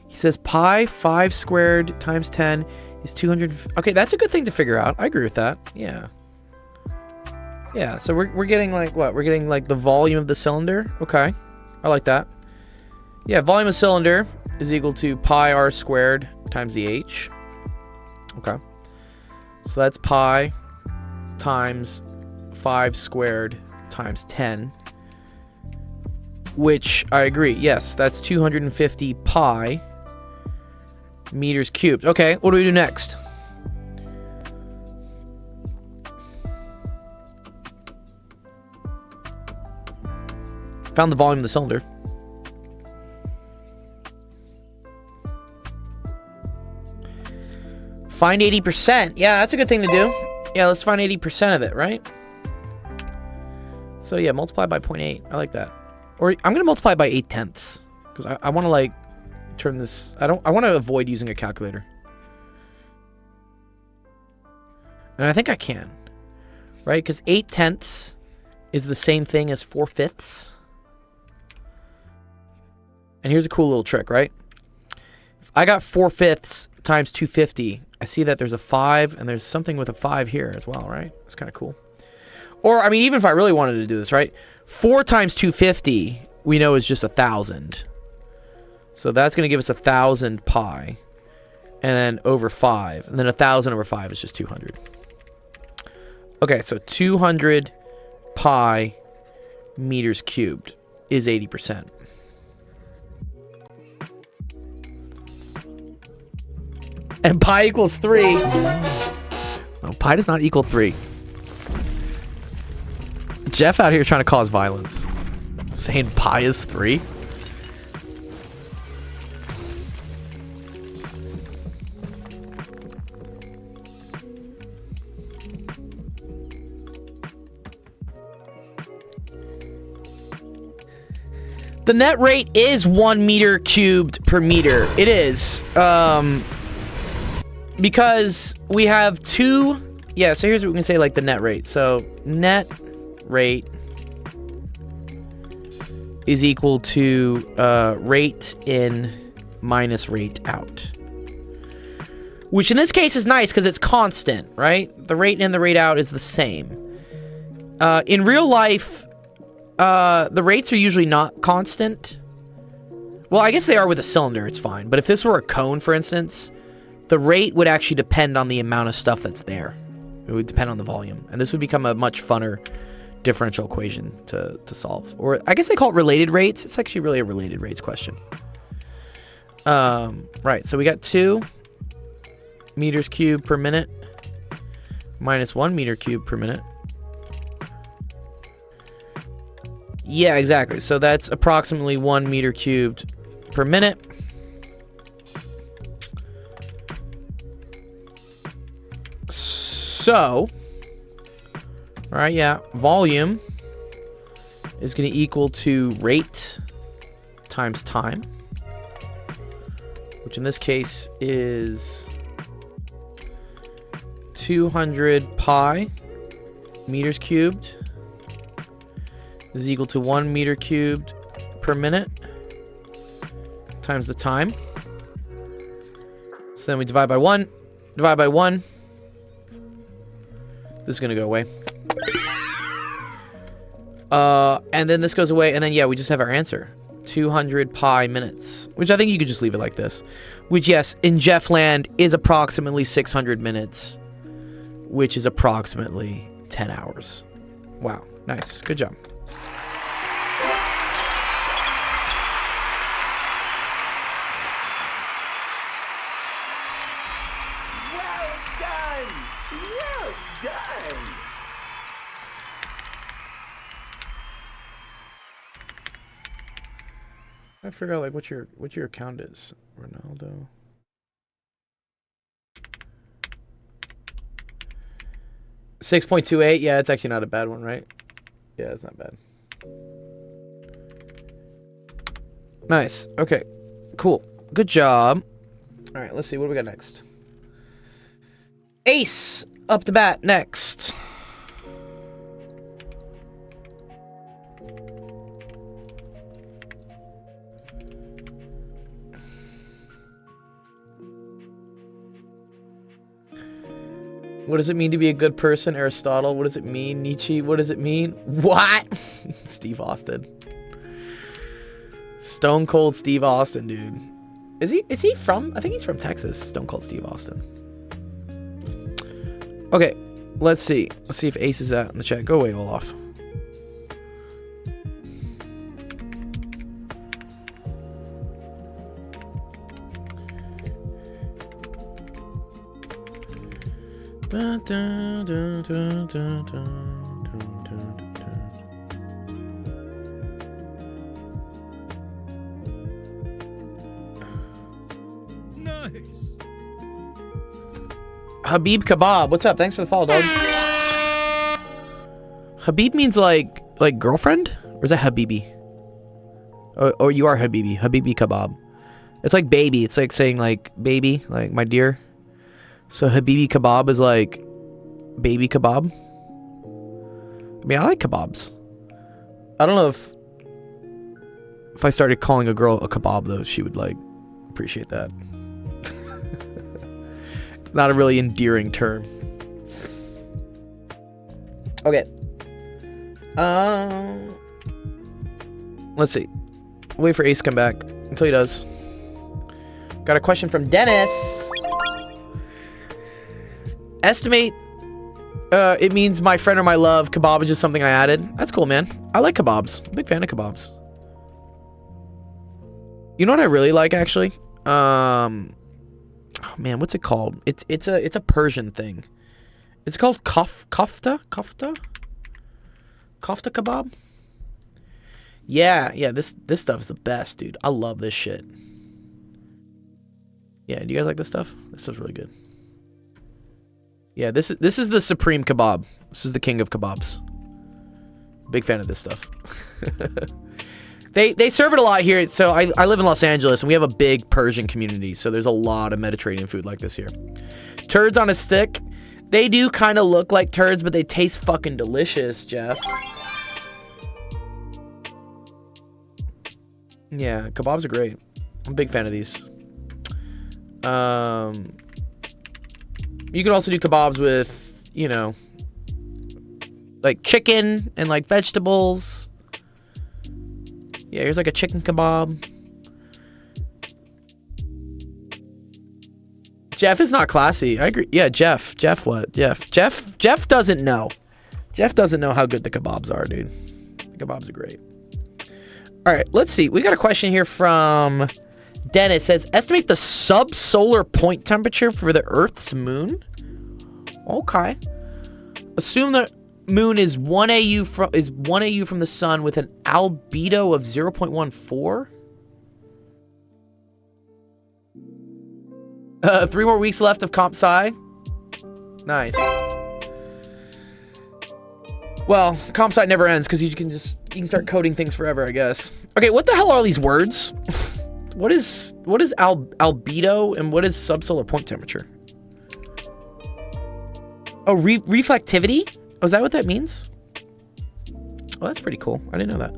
He says pi 5 squared times 10 is 200... Okay, that's a good thing to figure out. I agree with that. Yeah. Yeah, so we're getting like what? We're getting like the volume of the cylinder. Okay, I like that. Yeah, volume of cylinder is equal to pi r squared times the h. Okay, so that's pi times 5 squared times 10, which I agree. Yes, that's 250 pi meters cubed. Okay, what do we do next? Found the volume of the cylinder. Find 80%. Yeah, that's a good thing to do. Yeah, let's find 80% of it, right? So yeah, multiply by 0.8. I like that. Or I'm gonna multiply by 8/10. Because I wanna like turn this. I wanna avoid using a calculator. And I think I can. Right? Because 8/10 is the same thing as 4/5. And here's a cool little trick, right? If I got 4/5 times 250, I see that there's a 5, and there's something with a 5 here as well, right? That's kind of cool. Or, I mean, even if I really wanted to do this, right? 4 times 250, we know is just 1,000. So that's going to give us 1,000 pi. And then over 5. And then 1,000 over 5 is just 200. Okay, so 200 pi meters cubed is 80%. And pi equals 3. No, pi does not equal 3. Jeff out here trying to cause violence. Saying pi is 3. The net rate is 1 meter cubed per meter. It is. Because we have two... Yeah, so here's what we can say, like, the net rate. So, net rate is equal to rate in minus rate out. Which in this case is nice because it's constant, right? The rate in and the rate out is the same. In real life, the rates are usually not constant. Well, I guess they are with a cylinder, it's fine. But if this were a cone, for instance... The rate would actually depend on the amount of stuff that's there. It would depend on the volume. And this would become a much funner differential equation to solve. Or I guess they call it related rates. It's actually really a related rates question. Right, so we got 2 meters cubed per minute minus 1 meter cubed per minute. Yeah, exactly. So that's approximately 1 meter cubed per minute. So, all right, yeah, volume is going to equal to rate times time, which in this case is 200 pi meters cubed is equal to 1 meter cubed per minute times the time. So then we divide by 1, divide by 1. This is going to go away. And then this goes away, and then, yeah, we just have our answer. 200 pi minutes, which I think you could just leave it like this. Which, yes, in Jeffland is approximately 600 minutes, which is approximately 10 hours. Wow, nice. Good job. Well done! Well done! I figure out like what your account is, Ronaldo. $6.28. Yeah, it's actually not a bad one, right? Yeah, it's not bad. Nice. Okay. Cool. Good job. All right, let's see. What do we got next? Ace up to bat next. What does it mean to be a good person, Aristotle? What does it mean, Nietzsche? What does it mean? What? Steve Austin. Stone Cold Steve Austin, dude. Is he from? I think he's from Texas. Stone Cold Steve Austin. Okay, let's see. Let's see if Ace is out in the chat. Go away, Olaf. Dun, dun, dun, dun, dun, dun, dun, dun, dun. Nice. Habib Kebab, what's up? Thanks for the follow, dog. Habib means like girlfriend, or is that Habibi? Or you are Habibi, Habibi Kebab. It's like baby. It's like saying like baby, like my dear. So Habibi Kebab is like baby kebab. I mean, I like kebabs. I don't know if I started calling a girl a kebab though, she would like appreciate that. It's not a really endearing term. Okay. Let's see. Wait for Ace to come back until he does. Got a question from Dennis. Estimate. It means my friend or my love. Kebab is just something I added. That's cool, man. I like kebabs. Big fan of kebabs. You know what I really like, actually? Oh man, what's it called? It's a Persian thing. Is it called kofta kebab? Yeah. This stuff is the best, dude. I love this shit. Yeah, do you guys like this stuff? This stuff's really good. Yeah, this is the supreme kebab. This is the king of kebabs. Big fan of this stuff. They serve it a lot here. So I live in Los Angeles, and we have a big Persian community. So there's a lot of Mediterranean food like this here. Turds on a stick. They do kind of look like turds, but they taste fucking delicious, Jeff. Yeah, kebabs are great. I'm a big fan of these. You could also do kebabs with, you know, like chicken and like vegetables. Yeah, here's like a chicken kebab. Jeff is not classy. I agree. Yeah, Jeff. Jeff what? Jeff doesn't know. Jeff doesn't know how good the kebabs are, dude. The kebabs are great. All right, let's see. We got a question here from Dennis. It says, estimate the subsolar point temperature for the Earth's moon. Okay. Assume the moon is 1 AU from the sun with an albedo of 0.14. 3 more weeks left of Comp Sci. Nice. Well, Comp Sci never ends because you can start coding things forever, I guess. Okay, what the hell are these words? What is albedo and what is subsolar point temperature? Oh, reflectivity? Oh, is that what that means? Oh, that's pretty cool. I didn't know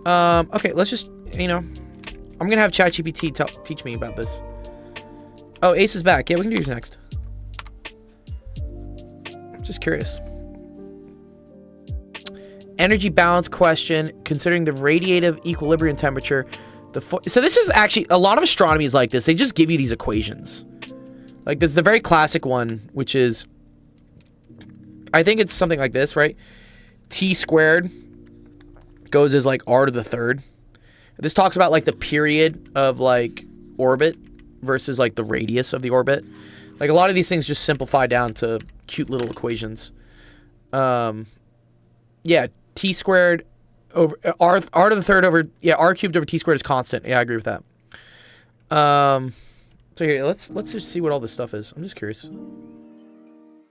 that. Okay, let's just, you know, I'm gonna have ChatGPT teach me about this. Oh, Ace is back. Yeah, we can do yours next. I'm just curious. Energy balance question, considering the radiative equilibrium temperature. So this is actually, a lot of astronomy is like this. They just give you these equations. Like, there's the very classic one, which is, I think it's something like this, right? T squared goes as, like, r to the third. This talks about, like, the period of, like, orbit versus, like, the radius of the orbit. Like, a lot of these things just simplify down to cute little equations. Yeah, T squared over r to the third over, yeah, r cubed over T squared is constant. Yeah, I agree with that. So here, let's just see what all this stuff is. I'm just curious.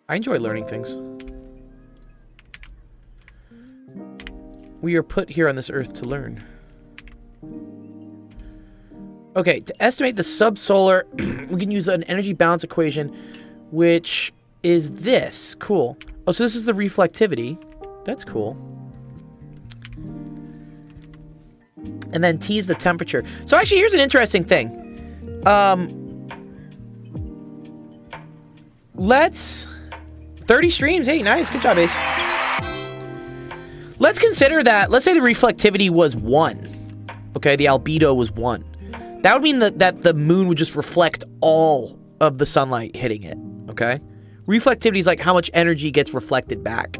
I enjoy learning things. We are put here on this earth to learn. Okay, to estimate the subsolar, we can use an energy balance equation, which is this. Cool. Oh, so this is the reflectivity. That's cool. And then T is the temperature. So actually, here's an interesting thing. Let's 30 streams. Hey, nice. Good job, Ace. Let's consider that. Let's say the reflectivity was 1. Okay, the albedo was 1. That would mean that the moon would just reflect all of the sunlight hitting it. Okay, reflectivity is like how much energy gets reflected back.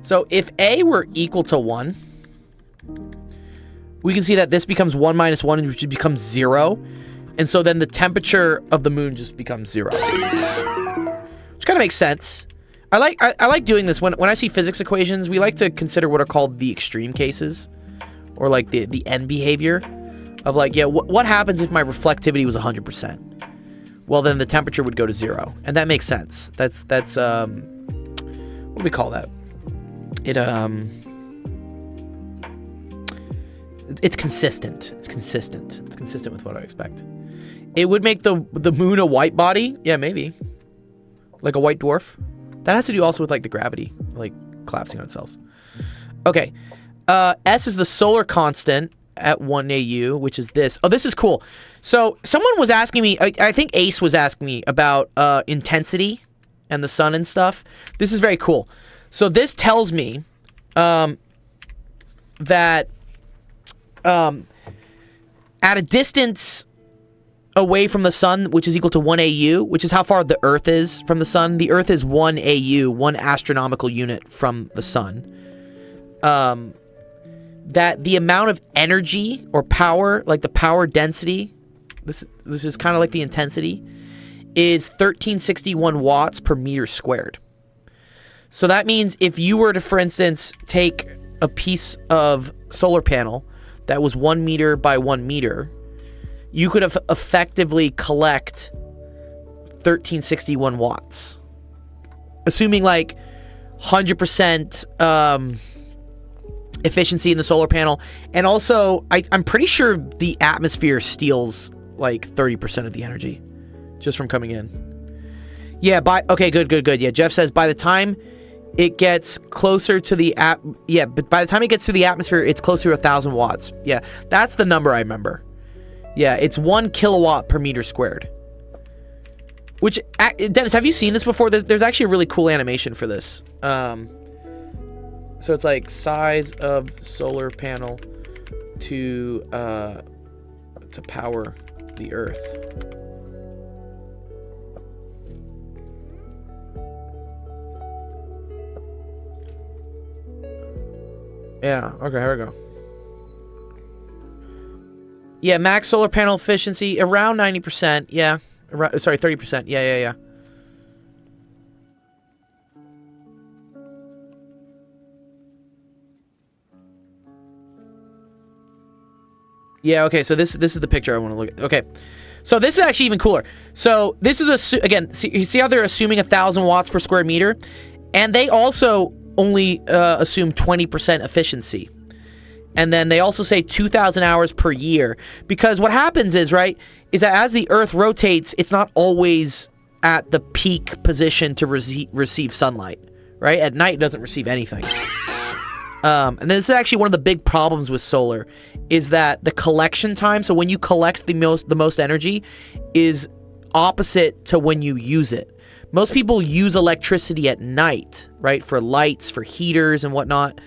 So if A were equal to 1, we can see that this becomes 1 minus 1, which becomes 0. And so then the temperature of the moon just becomes 0. Which kind of makes sense. I like doing this. When I see physics equations, we like to consider what are called the extreme cases. Or like the end behavior. Of like, yeah, what happens if my reflectivity was 100%? Well, then the temperature would go to 0. And that makes sense. That's what do we call that? It's consistent. It's consistent. It's consistent with what I expect. It would make the moon a white body. Yeah, maybe. Like a white dwarf. That has to do also with like the gravity, like collapsing on itself. Okay. S is the solar constant at 1 AU, which is this. Oh, this is cool. So someone was asking me, I think Ace was asking me about intensity and the sun and stuff. This is very cool. So this tells me that at a distance away from the sun, which is equal to 1 AU, which is how far the Earth is from the sun. The Earth is 1 AU, 1 astronomical unit from the sun. That the amount of energy or power, like the power density, this is kind of like the intensity, is 1361 watts per meter squared. So that means if you were to, for instance, take a piece of solar panel that was 1 meter by 1 meter, you could have effectively collect 1361 watts. Assuming like 100% efficiency in the solar panel. And also, I'm pretty sure the atmosphere steals like 30% of the energy just from coming in. Yeah, okay, good. Yeah, Jeff says by the time it gets closer to the but by the time it gets to the atmosphere, it's closer to 1,000 watts. Yeah, that's the number I remember. Yeah, it's 1 kilowatt per meter squared. Which, Dennis, have you seen this before? There's actually a really cool animation for this. So it's like size of solar panel to power the Earth. Yeah, okay, here we go. Yeah, max solar panel efficiency around 90%. Yeah. Sorry, 30%. Yeah. Yeah, okay, so this is the picture I want to look at. Okay. So this is actually even cooler. So this is again, you see how they're assuming 1,000 watts per square meter, and they also only assume 20% efficiency. And then they also say 2,000 hours per year, because what happens is, right, is that as the Earth rotates, it's not always at the peak position to receive sunlight, right? At night, it doesn't receive anything. And this is actually one of the big problems with solar, is that the collection time, so when you collect the most energy, is opposite to when you use it. Most people use electricity at night, right, for lights, for heaters and whatnot.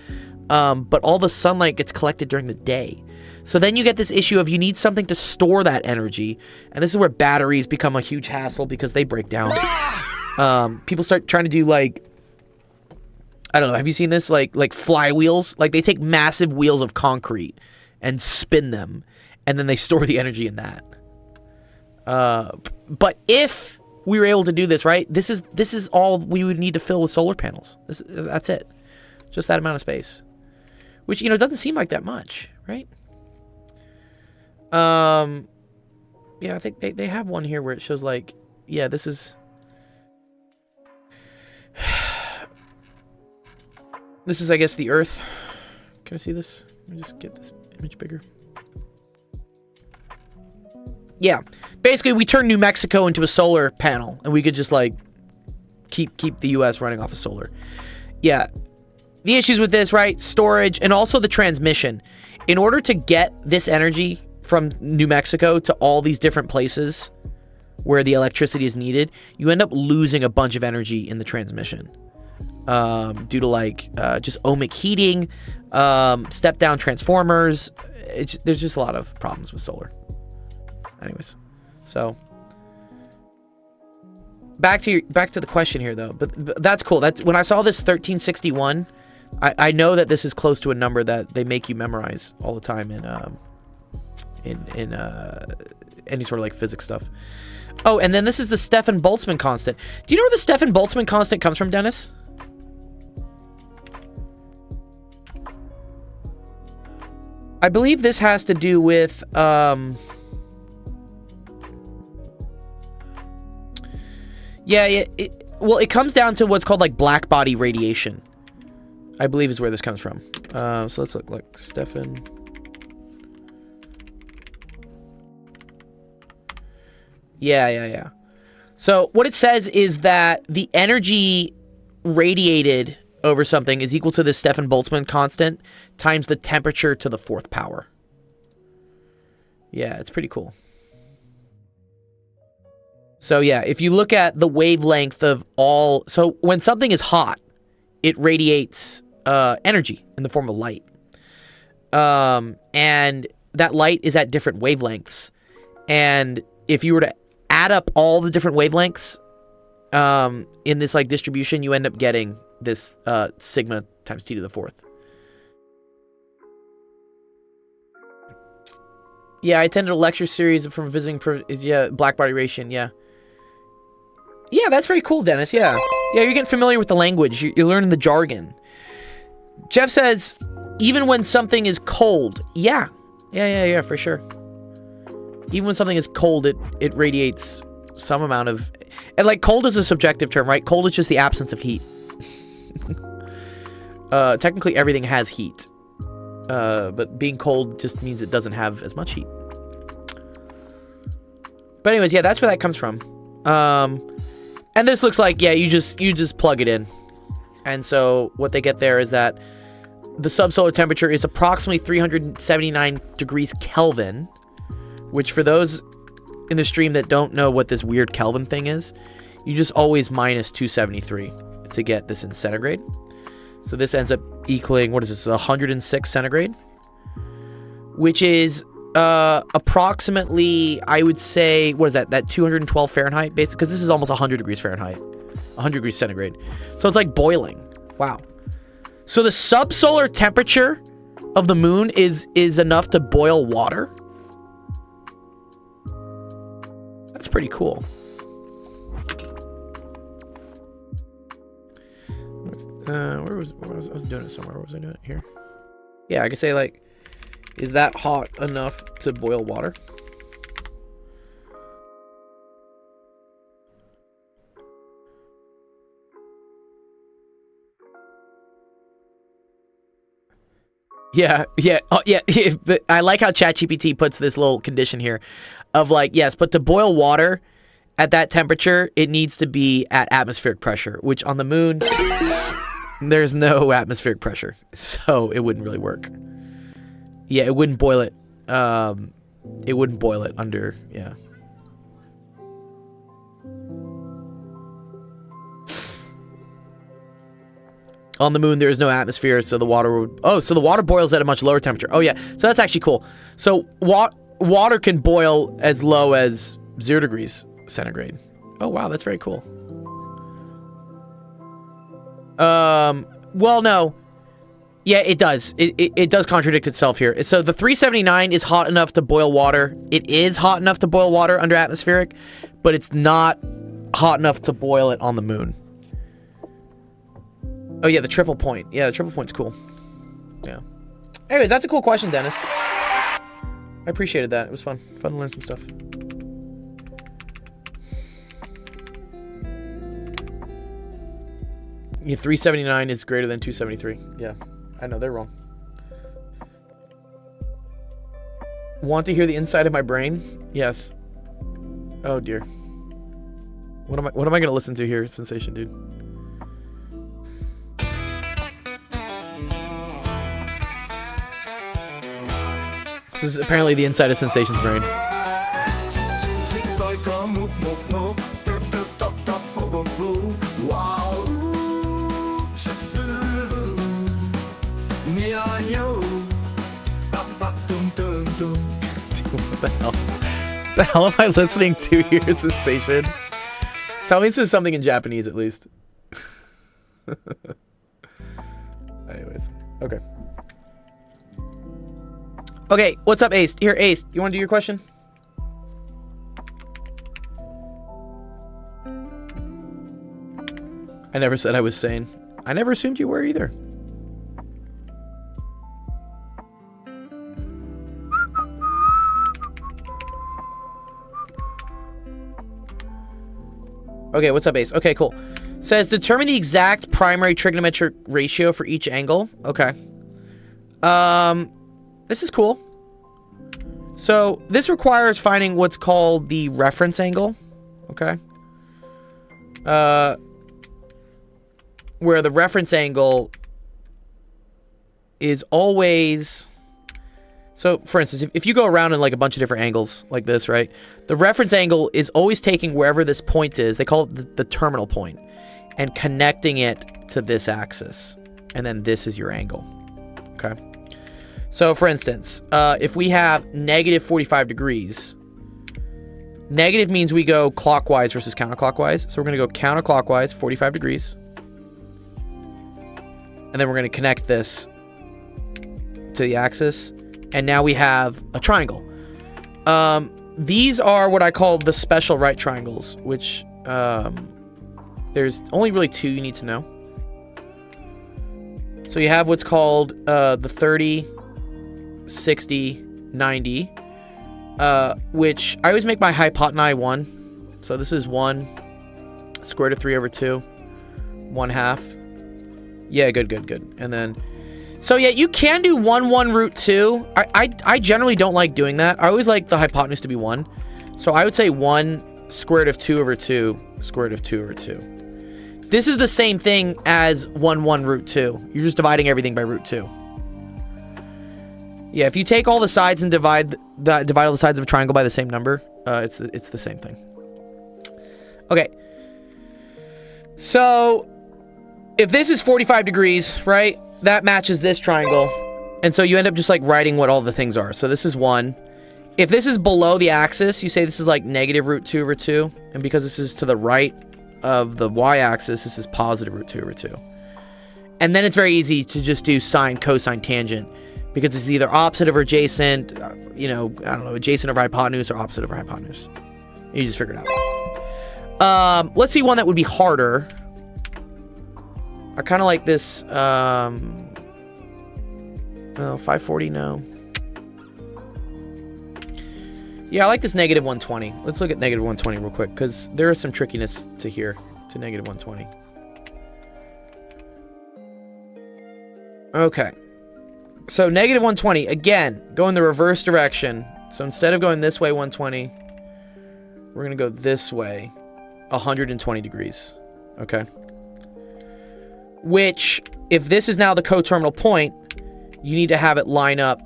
But all the sunlight gets collected during the day. So then you get this issue of you need something to store that energy. And this is where batteries become a huge hassle because they break down. People start trying to do, like, I don't know, have you seen this? Like flywheels? Like, they take massive wheels of concrete and spin them, and then they store the energy in that. But if we were able to do this, right, this is all we would need to fill with solar panels. That's it. Just that amount of space. Which, you know, doesn't seem like that much, right? Yeah, I think they have one here where it shows, like, yeah, this is... This is, I guess, the Earth. Can I see this? Let me just get this image bigger. Yeah. Basically, we turned New Mexico into a solar panel, and we could just, like, keep the U.S. running off of solar. Yeah. The issues with this, right? Storage, and also the transmission. In order to get this energy from New Mexico to all these different places where the electricity is needed, you end up losing a bunch of energy in the transmission. Due to, like, just ohmic heating, step-down transformers. There's just a lot of problems with solar. Anyways, so... Back to the question here, though. But that's cool. That's when I saw this 1361... I know that this is close to a number that they make you memorize all the time in any sort of, like, physics stuff. Oh, and then this is the Stefan-Boltzmann constant. Do you know where the Stefan-Boltzmann constant comes from, Dennis? I believe this has to do with well, it comes down to what's called, like, black body radiation, I believe is where this comes from. So let's look, like, Stefan. Yeah. So what it says is that the energy radiated over something is equal to the Stefan-Boltzmann constant times the temperature to the 4th power. Yeah, it's pretty cool. So yeah, if you look at the wavelength of all... So when something is hot, it radiates energy in the form of light. And that light is at different wavelengths. And if you were to add up all the different wavelengths in this, like, distribution, you end up getting this sigma times t to the 4th. Yeah, I attended a lecture series from visiting black body radiation. Yeah, that's very cool, Dennis. Yeah, you're getting familiar with the language. You're learning the jargon. Jeff says, even when something is cold. Yeah, for sure. Even when something is cold, it radiates some amount of... And, like, cold is a subjective term, right? Cold is just the absence of heat. Technically, everything has heat. But being cold just means it doesn't have as much heat. But anyways, yeah, that's where that comes from. And this looks like, yeah, you just plug it in. And so what they get there is that the subsolar temperature is approximately 379 degrees Kelvin, which, for those in the stream that don't know what this weird Kelvin thing is, you just always minus 273 to get this in centigrade. So this ends up equaling, what is this, 106 centigrade? Which is approximately, I would say, what is that 212 Fahrenheit, basically, because this is almost 100 degrees Fahrenheit, 100 degrees centigrade. So it's like boiling. Wow. So the subsolar temperature of the moon is enough to boil water? That's pretty cool. Where was I was doing it somewhere. Where was I doing it? Here. Yeah, I could say, like, is that hot enough to boil water? Yeah, yeah, oh, yeah. But I like how ChatGPT puts this little condition here of like, yes, but to boil water at that temperature, it needs to be at atmospheric pressure, which on the moon, there's no atmospheric pressure, so it wouldn't really work. Yeah, it wouldn't boil it. It wouldn't boil it under, yeah. On the moon, there is no atmosphere, so the water would... Oh, so the water boils at a much lower temperature. Oh, yeah. So that's actually cool. So water can boil as low as 0 degrees centigrade. Oh, wow. That's very cool. Well, no. Yeah, it does. It does contradict itself here. So the 379 is hot enough to boil water. It is hot enough to boil water under atmospheric, but it's not hot enough to boil it on the moon. Oh, yeah, the triple point. Yeah, the triple point's cool. Yeah. Anyways, that's a cool question, Dennis. I appreciated that. It was fun. Fun to learn some stuff. Yeah, 379 is greater than 273. Yeah, I know, they're wrong. Want to hear the inside of my brain? Yes. Oh, dear. What am I going to listen to here, Sensation, dude? This is apparently the inside of Sensation's brain. What the hell? The hell am I listening to here, Sensation? Tell me this is something in Japanese at least. Anyways, okay. Okay, what's up, Ace? Here, Ace, you want to do your question? I never said I was sane. I never assumed you were either. Okay, what's up, Ace? Okay, cool. Says, determine the exact primary trigonometric ratio for each angle. Okay. This is cool. So this requires finding what's called the reference angle. Okay. Where the reference angle is always... So, for instance, if you go around in like a bunch of different angles like this, right? The reference angle is always taking wherever this point is. They call it the terminal point, and connecting it to this axis. And then this is your angle. Okay. So, for instance, if we have negative 45 degrees, negative means we go clockwise versus counterclockwise. So we're going to go counterclockwise, 45 degrees. And then we're going to connect this to the axis. And now we have a triangle. These are what I call the special right triangles, which there's only really 2 you need to know. So you have what's called the 30, 60, 90, which I always make my hypotenuse 1. So this is 1, square root of 3 over 2, 1/2. Yeah, good. And then, so yeah, you can do 1 root 2. I generally don't like doing that. I always like the hypotenuse to be 1. So I would say 1 square root of 2 over 2, square root of 2 over 2. This is the same thing as 1 root 2. You're just dividing everything by root 2. Yeah, if you take all the sides and divide all the sides of a triangle by the same number, it's the same thing. Okay. So if this is 45 degrees, right? That matches this triangle. And so you end up just like writing what all the things are. So this is 1. If this is below the axis, you say this is like negative root 2 over 2. And because this is to the right of the y-axis, this is positive root 2 over 2. And then it's very easy to just do sine, cosine, tangent, because it's either opposite of or adjacent, you know, I don't know, adjacent over hypotenuse or opposite over hypotenuse. You just figure it out. Let's see one that would be harder. I kind of like this, 540, no. Yeah, I like this negative 120. Let's look at negative 120 real quick, because there is some trickiness to here, to negative 120. Okay. So negative 120, again, go in the reverse direction. So instead of going this way 120, we're going to go this way 120 degrees. Okay. Which, if this is now the coterminal point, you need to have it line up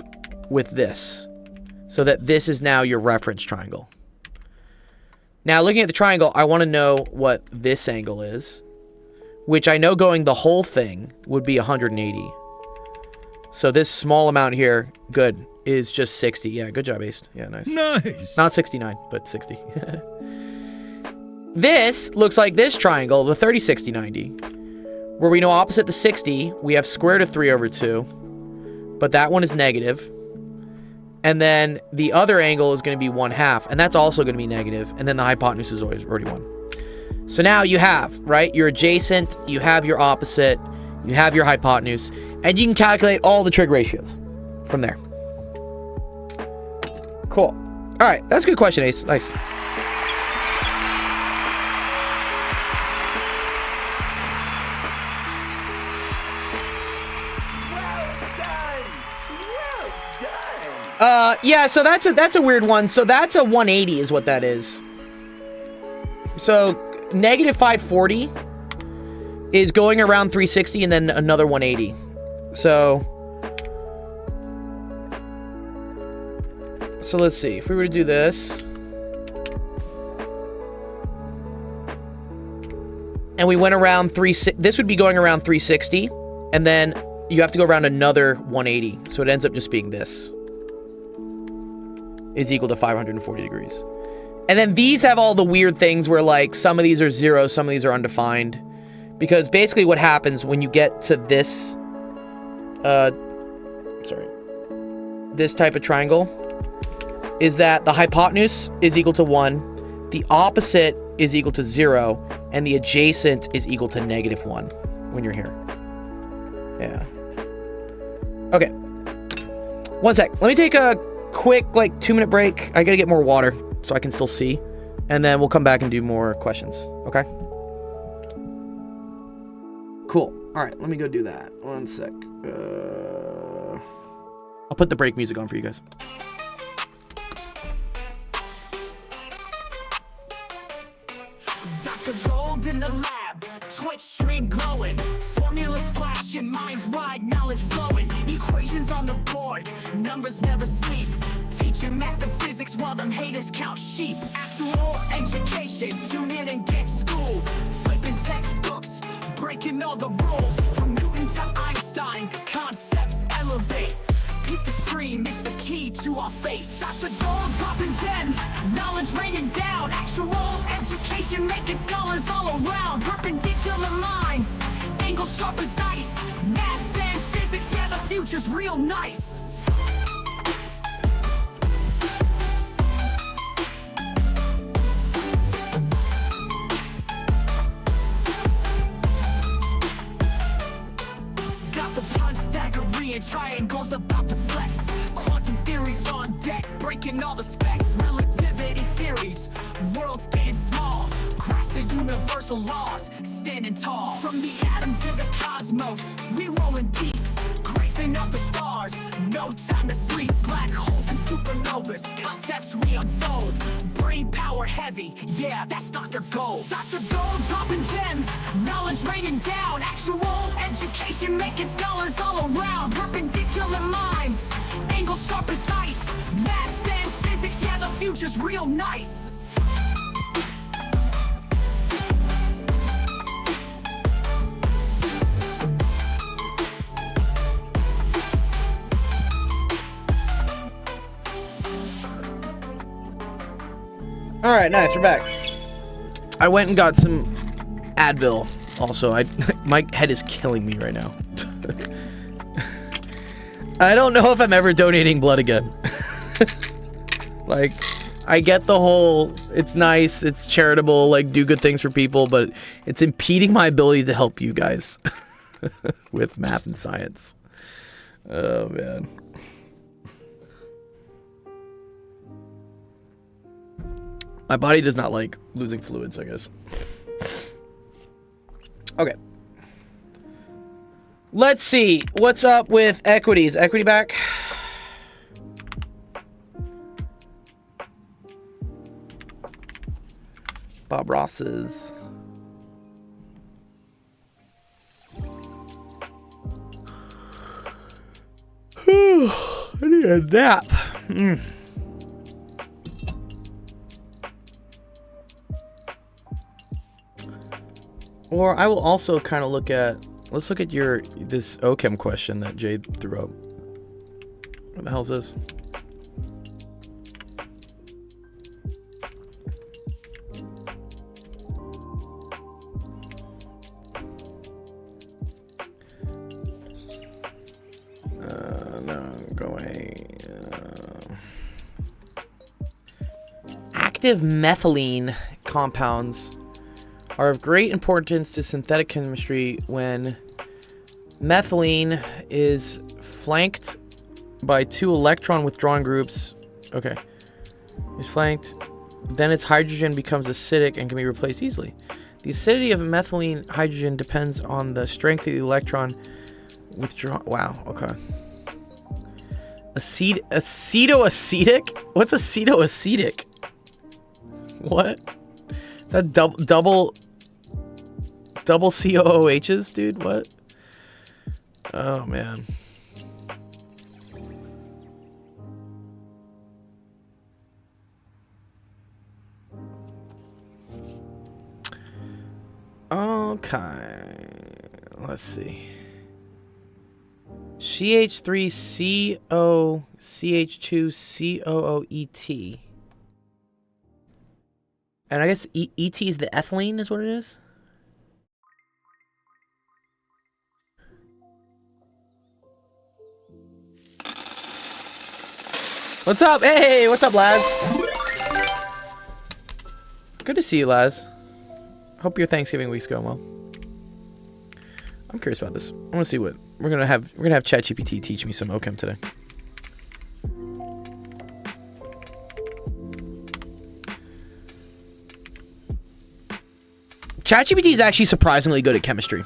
with this. So that this is now your reference triangle. Now, looking at the triangle, I want to know what this angle is. Which I know going the whole thing would be 180. So this small amount here, good, is just 60. Yeah, good job, Ace. Yeah, nice. Nice. Not 69, but 60. This looks like this triangle, the 30, 60, 90. Where we know opposite the 60, we have square root of 3 over 2. But that one is negative. And then the other angle is going to be 1/2. And that's also going to be negative. And then the hypotenuse is always already 1. So now you have, right, your adjacent, you have your opposite, you have your hypotenuse. And you can calculate all the trig ratios from there. Cool. All right, that's a good question, Ace. Nice. Yeah, so that's a weird one. So that's a 180 is what that is. So negative 540 is going around 360 and then another 180. So let's see. If we were to do this, and we went around this would be going around 360, and then you have to go around another 180. So it ends up just being this is equal to 540 degrees. And then these have all the weird things where, like, some of these are 0, some of these are undefined. Because basically what happens when you get to this, this type of triangle, is that the hypotenuse is equal to 1, the opposite is equal to 0, and the adjacent is equal to negative 1 when you're here. Yeah. Okay. One sec. Let me take a quick, like, 2-minute break. I gotta get more water so I can still see. And then we'll come back and do more questions. Okay? Cool. Alright, let me go do that. One sec. I'll put the break music on for you guys. Dr. Gold in the lab, Twitch stream glowing, formulas flashing, minds wide, knowledge flowing, equations on the board, numbers never sleep, teaching math and physics while them haters count sheep. Actual education, tune in and get schooled, flipping textbooks, breaking all the rules, from Newton to Einstein, concepts elevate. Keep the stream, it's the key to our fate. Dr. Gold dropping gems, knowledge raining down. Actual education making scholars all around. Perpendicular minds, angles sharp as ice. Maths and physics, yeah, the future's real nice. Got the Pythagorean triangles about to flex. Quantum theories on deck, breaking all the specs. Relativity theories, worlds getting small. Grasp the universal laws, standing tall. From the atom to the cosmos, we rolling deep. Grafing up the stars, no time to sleep. Black holes and supernovas, concepts we unfold. Brain power heavy, yeah, that's Dr. Gold. Dr. Gold dropping gems, knowledge raining down. Actual education making scholars all around. Perpendicular minds, angles sharp as ice. Maths and physics, yeah, the future's real nice. All right, nice. We're back. I went and got some Advil. Also, my head is killing me right now. I don't know if I'm ever donating blood again. Like, I get the whole, it's nice, it's charitable, like, do good things for people, but it's impeding my ability to help you guys with math and science. Oh, man. My body does not like losing fluids, I guess. Okay. Let's see. What's up with equities? Equity back? Bob Ross's. I need a nap. Or I will also kind of look at, let's look at this OChem question that Jade threw up. What the hell is this? Active methylene compounds are of great importance to synthetic chemistry when methylene is flanked by two electron withdrawing groups. Okay. It's flanked. Then its hydrogen becomes acidic and can be replaced easily. The acidity of methylene hydrogen depends on the strength of the electron withdrawn. Wow, okay. Acetoacetic? What's acetoacetic? What? Is that double COOHs, dude? What? Oh, man. Okay. Let's see. CH3CO CH2COOET. And I guess ET is the ethylene, is what it is? What's up? Hey, what's up, Laz? Good to see you, Laz. Hope your Thanksgiving week's going well. I'm curious about this. I want to see what we're gonna have. We're gonna have ChatGPT teach me some OChem today. ChatGPT is actually surprisingly good at chemistry.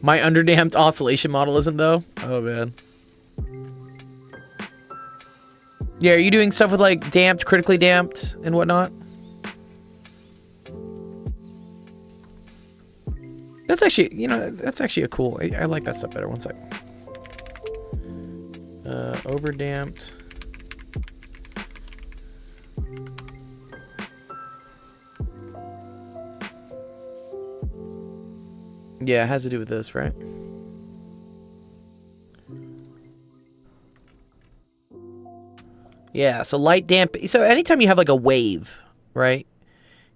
My underdamped oscillation model isn't, though. Oh, man. Yeah, are you doing stuff with, like, damped, critically damped, and whatnot? That's actually, you know, that's actually a cool... I like that stuff better. One sec. Overdamped. Yeah, it has to do with this, right? Yeah, so light damp. So anytime you have like a wave, right?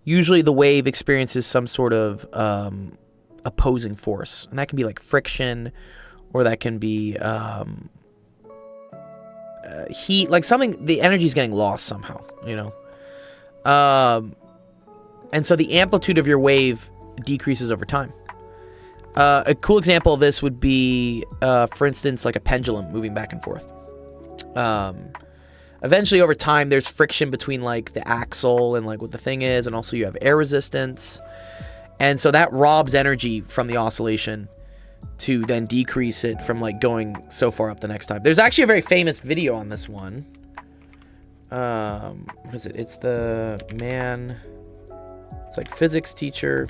Usually the wave experiences some sort of opposing force. And that can be like friction, or that can be heat, like something, the energy is getting lost somehow, you know? And so the amplitude of your wave decreases over time. A cool example of this would be, for instance, like a pendulum moving back and forth. Eventually, over time, there's friction between, like, the axle and, like, what the thing is, and also you have air resistance. And so that robs energy from the oscillation to then decrease it from, like, going so far up the next time. There's actually a very famous video on this one. What is it? It's the man... It's, like, physics teacher...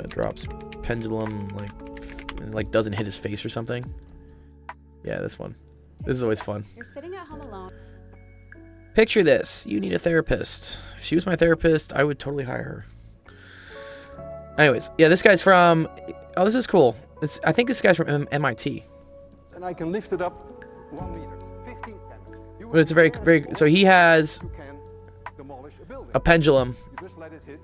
drops pendulum, like doesn't hit his face or something. Yeah, this one. This is always fun. You're sitting at home alone. Picture this. You need a therapist. If she was my therapist, I would totally hire her. Anyways, yeah, this guy's from... Oh, this is cool. I think this guy's from MIT. And I can lift it up 1 meter, 15 tons. But it's a very, very... So he has You can demolish a building. a pendulum. You just let it hit.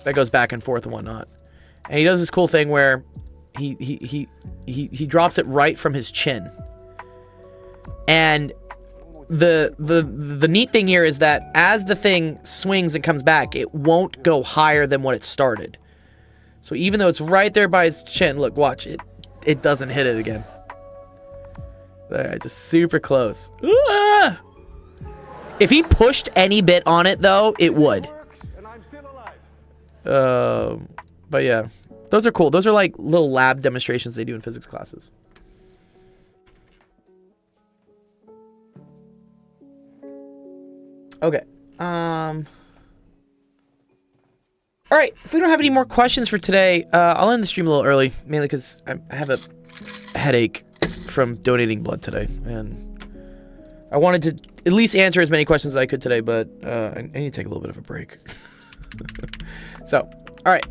that goes back and forth and whatnot. And he does this cool thing where he drops it right from his chin. And the neat thing here is that as the thing swings and comes back, it won't go higher than what it started. So even though it's right there by his chin, look, watch it. It doesn't hit it again. Just super close. Ah! If he pushed any bit on it, though, it would. And I'm still alive. But yeah, those are cool. Those are like little lab demonstrations they do in physics classes. Okay. All right. If we don't have any more questions for today, I'll end the stream a little early, mainly because I have a headache from donating blood today, and I wanted to at least answer as many questions as I could today, but I need to take a little bit of a break. So, all right.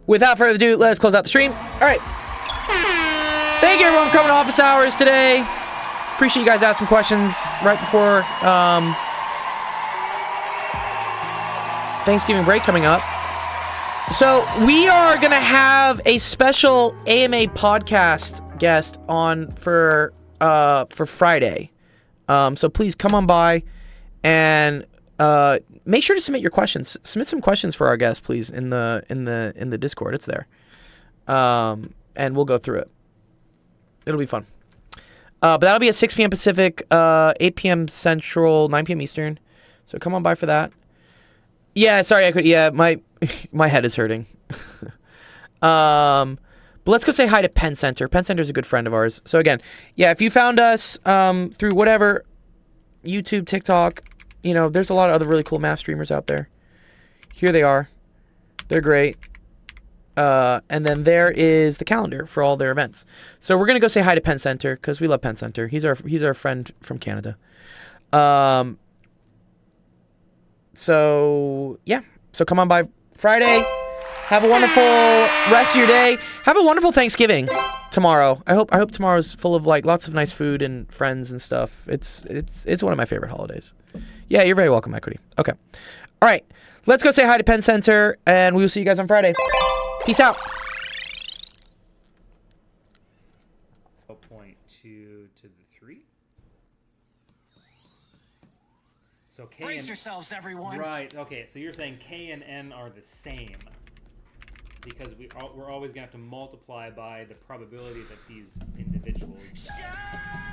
Without further ado, let's close out the stream. All right. Thank you, everyone, for coming to office hours today. Appreciate you guys asking questions right before Thanksgiving break coming up. So we are going to have a special AMA podcast guest on for Friday. So please come on by and make sure to submit your questions. Submit some questions for our guest, please, in the Discord. It's there. And we'll go through it. It'll be fun. But that'll be at 6 p.m. Pacific, 8 p.m. Central, 9 p.m. Eastern. So come on by for that. Yeah, sorry, I could. Yeah, my head is hurting. But let's go say hi to Penn Center. Penn Center is a good friend of ours. So again, yeah, if you found us through whatever, YouTube, TikTok, you know, there's a lot of other really cool math streamers out there. Here they are. They're great. And then there is the calendar for all their events. So we're gonna go say hi to Penn Center because we love Penn Center. He's our friend from Canada. So yeah. So come on by Friday. Have a wonderful rest of your day. Have a wonderful Thanksgiving tomorrow. I hope tomorrow's full of like lots of nice food and friends and stuff. It's one of my favorite holidays. Yeah, you're very welcome, Equity. Okay. All right. Let's go say hi to Penn Center, and we will see you guys on Friday. Peace out. 0.2 to the 3. So K Brace and yourselves, everyone. right. Okay, so you're saying K and N are the same because we're always gonna have to multiply by the probability that these individuals die.